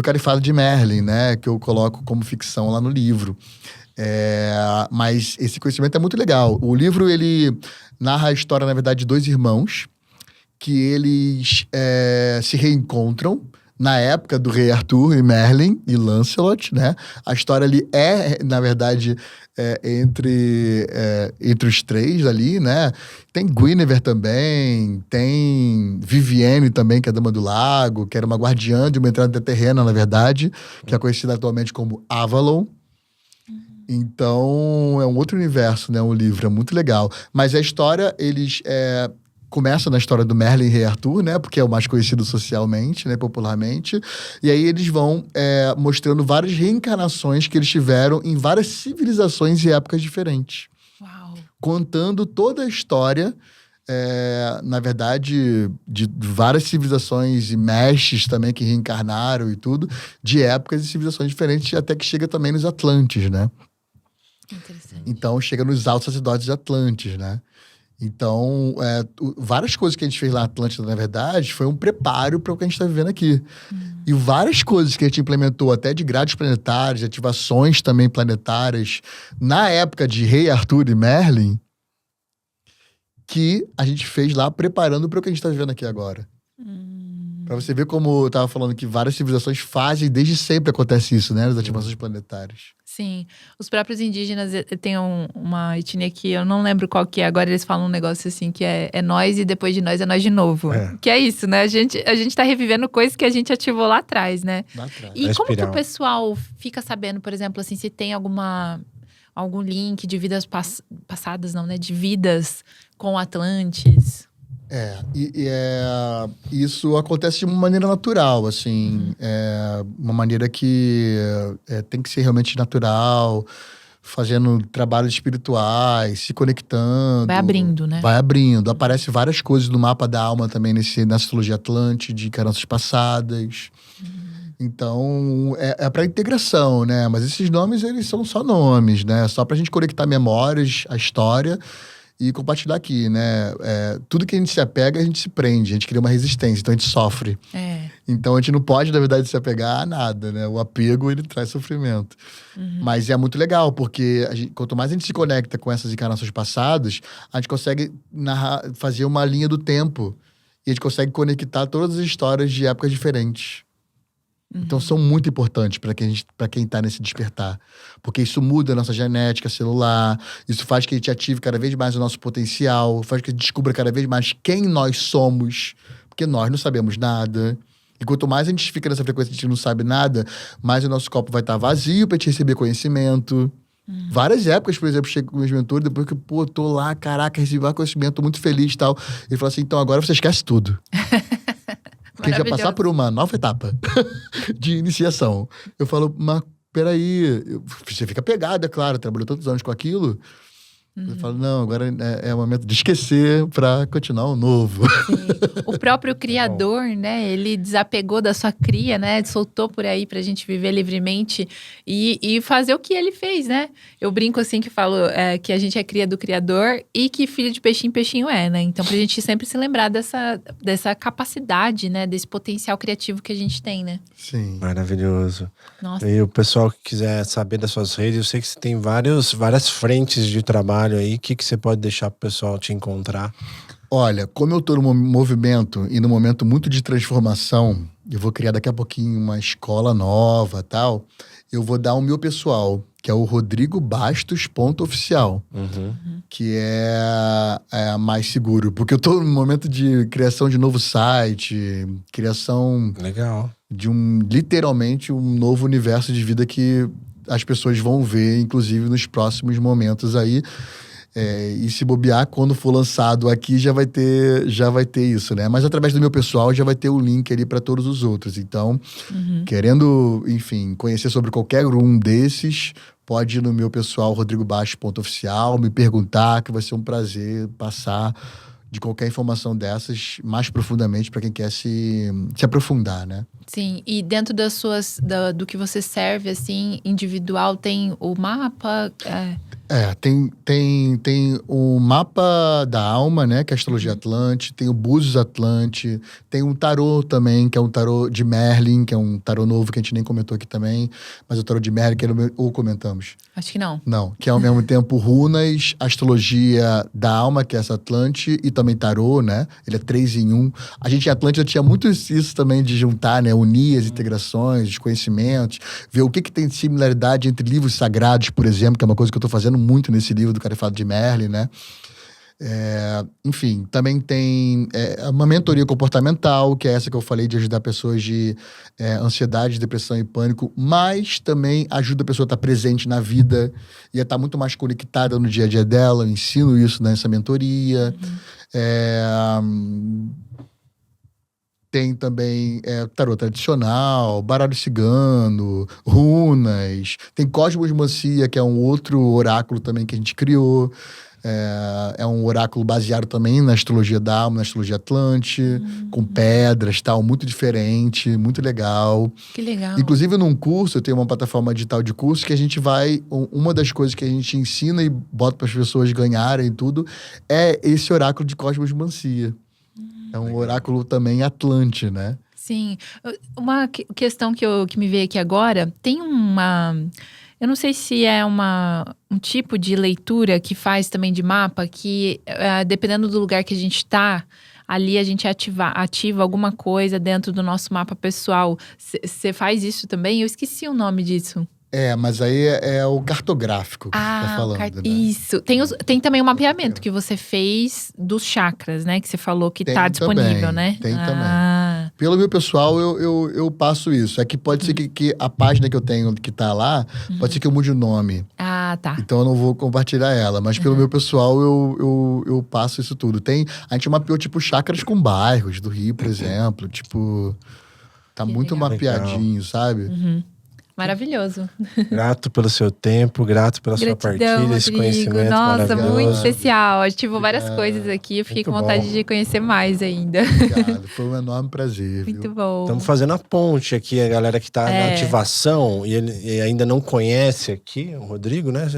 Califado de Merlin, né? Que eu coloco como ficção lá no livro. Mas esse conhecimento é muito legal. O livro, ele narra a história, na verdade, de dois irmãos que eles se reencontram na época do Rei Arthur e Merlin e Lancelot, né? A história ali na verdade, entre os três ali, né? Tem Guinevere também, tem Vivienne também, que é a Dama do Lago, que era uma guardiã de uma entrada terrena, na verdade, que é conhecida atualmente como Avalon. Então, é um outro universo, né? Um livro, é muito legal. Mas a história, eles... Começa na história do Merlin e Rei Arthur, né? Porque é o mais conhecido socialmente, né? Popularmente. E aí eles vão mostrando várias reencarnações que eles tiveram em várias civilizações e épocas diferentes. Uau. Contando toda a história, na verdade, de várias civilizações e mestres também que reencarnaram e tudo, de épocas e civilizações diferentes, até que chega também nos Atlantes, né? Interessante. Então, chega nos altos sacerdotes de Atlantes, né? Então, várias coisas que a gente fez lá na Atlântida, na verdade, foi um preparo para o que a gente está vivendo aqui. E várias coisas que a gente implementou, até de grades planetárias, de ativações também planetárias, na época de Rei Arthur e Merlin, que a gente fez lá preparando para o que a gente está vivendo aqui agora. Para você ver como eu estava falando que várias civilizações fazem, desde sempre acontece isso, né? As ativações planetárias. Sim. Os próprios indígenas têm uma etnia que eu não lembro qual que é. Agora eles falam um negócio assim que é nós e depois de nós é nós de novo. Que é isso, né? A gente tá revivendo coisas que a gente ativou lá atrás, né? Lá atrás. E como que o pessoal fica sabendo, por exemplo, assim, se tem algum link de vidas passadas, não, né? De vidas com Atlantes? Isso acontece de uma maneira natural, assim, uma maneira que tem que ser realmente natural, fazendo trabalhos espirituais, se conectando. Vai abrindo, né? Vai abrindo. Aparece várias coisas no mapa da alma também, na astrologia Atlântida, de encarnações passadas. Então, é para integração, né? Mas esses nomes, eles são só nomes, né? Só pra gente conectar memórias, a história e compartilhar aqui, né? Tudo que a gente se apega, a gente se prende, a gente cria uma resistência, então a gente sofre. Então a gente não pode, na verdade, se apegar a nada, né? O apego, ele traz sofrimento. Mas é muito legal, porque quanto mais a gente se conecta com essas encarnações passadas, a gente consegue fazer uma linha do tempo. E a gente consegue conectar todas as histórias de épocas diferentes. Então são muito importantes para quem tá nesse despertar. Porque isso muda a nossa genética celular, isso faz que a gente ative cada vez mais o nosso potencial, faz que a gente descubra cada vez mais quem nós somos, porque nós não sabemos nada. E quanto mais a gente fica nessa frequência, a gente não sabe nada, mais o nosso copo vai estar vazio para te receber conhecimento. Várias épocas, por exemplo, chego com meus mentores, depois que, tô lá, caraca, recebi conhecimento, tô muito feliz e tal. Ele fala assim, então agora você esquece tudo. Porque a gente vai passar por uma nova etapa de iniciação. Eu falo, mas peraí, você fica pegado, é claro, trabalhou tantos anos com aquilo. Eu falo, não, agora é o momento de esquecer para continuar o novo. Sim. O próprio criador, né? Ele desapegou da sua cria, né? Soltou por aí pra gente viver livremente e fazer o que ele fez, né? Eu brinco assim que falo que a gente é cria do criador e que filho de peixinho, peixinho é, né? Então pra gente sempre se lembrar dessa capacidade, né? Desse potencial criativo que a gente tem, né? Sim. Maravilhoso. Nossa. E o pessoal que quiser saber das suas redes, eu sei que você tem várias frentes de trabalho aí. O que você pode deixar pro pessoal te encontrar? Olha, como eu tô no movimento e no momento muito de transformação, eu vou criar daqui a pouquinho uma escola nova e tal, eu vou dar o meu pessoal, que é o rodrigobastos.oficial, que é mais seguro. Porque eu tô no momento de criação de novo site, criação Legal. de literalmente um novo universo de vida que as pessoas vão ver, inclusive nos próximos momentos aí. E se bobear, quando for lançado aqui, já vai ter isso, né? Mas através do meu pessoal já vai ter o link ali para todos os outros. Então, querendo, enfim, conhecer sobre qualquer um desses, pode ir no meu pessoal, rodrigobastos.oficial, me perguntar, que vai ser um prazer passar de qualquer informação dessas mais profundamente para quem quer se aprofundar, né? Sim, e dentro do que você serve, assim, individual, tem o mapa? Tem o mapa da alma, né? Que é a astrologia Atlante. Tem o Búzios Atlante. Tem um tarô também, que é um tarô de Merlin, que é um tarô novo que a gente nem comentou aqui também. Mas o tarô de Merlin, ou comentamos? Acho que não. Não, que é ao mesmo tempo runas, astrologia da alma, que é essa Atlante, e também tarô, né? Ele é 3 em 1. A gente em Atlântida tinha muito isso também de juntar, né? Unir as integrações, os conhecimentos, ver o que tem de similaridade entre livros sagrados, por exemplo, que é uma coisa que eu tô fazendo muito nesse livro do Califado de Merlin, né? Enfim, também tem uma mentoria comportamental, que é essa que eu falei de ajudar pessoas de ansiedade, depressão e pânico, mas também ajuda a pessoa a estar presente na vida e a estar muito mais conectada no dia a dia dela. Eu ensino isso nessa mentoria. Tem também tarô tradicional, baralho cigano, runas. Tem cosmosmancia, que é um outro oráculo também que a gente criou. É um oráculo baseado também na astrologia da alma, na astrologia Atlante, com pedras, tal, muito diferente, muito legal. Que legal. Inclusive, num curso, eu tenho uma plataforma digital de curso que a gente vai... Uma das coisas que a gente ensina e bota para as pessoas ganharem e tudo é esse oráculo de cosmosmancia. É um oráculo também Atlante, né? Sim. Uma questão que me veio aqui agora, tem uma... Eu não sei se é um tipo de leitura que faz também de mapa, que dependendo do lugar que a gente tá, ali a gente ativa alguma coisa dentro do nosso mapa pessoal. Você faz isso também? Eu esqueci o nome disso. Mas aí é o cartográfico que você tá falando, né? Isso. Tem também o mapeamento que você fez dos chakras, né? Que você falou que tá disponível, né? Tem também. Pelo meu pessoal, eu passo isso. É que pode ser que a página que eu tenho, que tá lá, pode ser que eu mude o nome. Tá. Então eu não vou compartilhar ela. Mas pelo meu pessoal, eu passo isso tudo. A gente mapeou, tipo, chakras com bairros do Rio, por exemplo. Tipo, tá Que muito legal. mapeadinho, sabe? Maravilhoso. Grato pelo seu tempo, grato pela sua partilha, esse conhecimento Nossa, maravilhoso. muito especial. Ativou várias coisas aqui. Eu fiquei com vontade de conhecer mais ainda. Obrigado. Foi um enorme prazer, viu? Muito bom. Estamos fazendo a ponte aqui, a galera que tá na ativação e ainda não conhece aqui, o Rodrigo, né?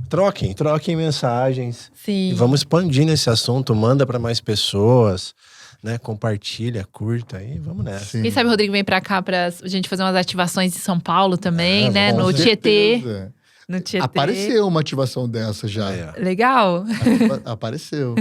Troquem mensagens. Sim. E vamos expandindo esse assunto, manda para mais pessoas, né? Compartilha, curta aí, vamos nessa. Sim. Quem sabe o Rodrigo vem pra cá pra gente fazer umas ativações em São Paulo também, né? Com No certeza. Tietê. no Tietê. Apareceu uma ativação dessa já. Legal. Apareceu.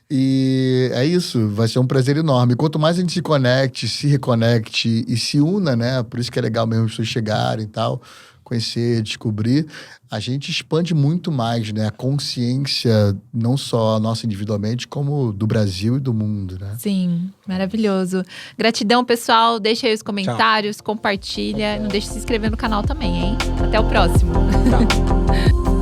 E é isso, vai ser um prazer enorme. Quanto mais a gente se conecte, se reconecte e se una, né? Por isso que é legal mesmo as pessoas chegarem e tal, conhecer, descobrir. A gente expande muito mais, né? A consciência, não só nossa individualmente, como do Brasil e do mundo, né? Sim, maravilhoso. Gratidão, pessoal. Deixa aí os comentários, compartilha. Não deixe de se inscrever no canal também, hein? Até o próximo. Tchau.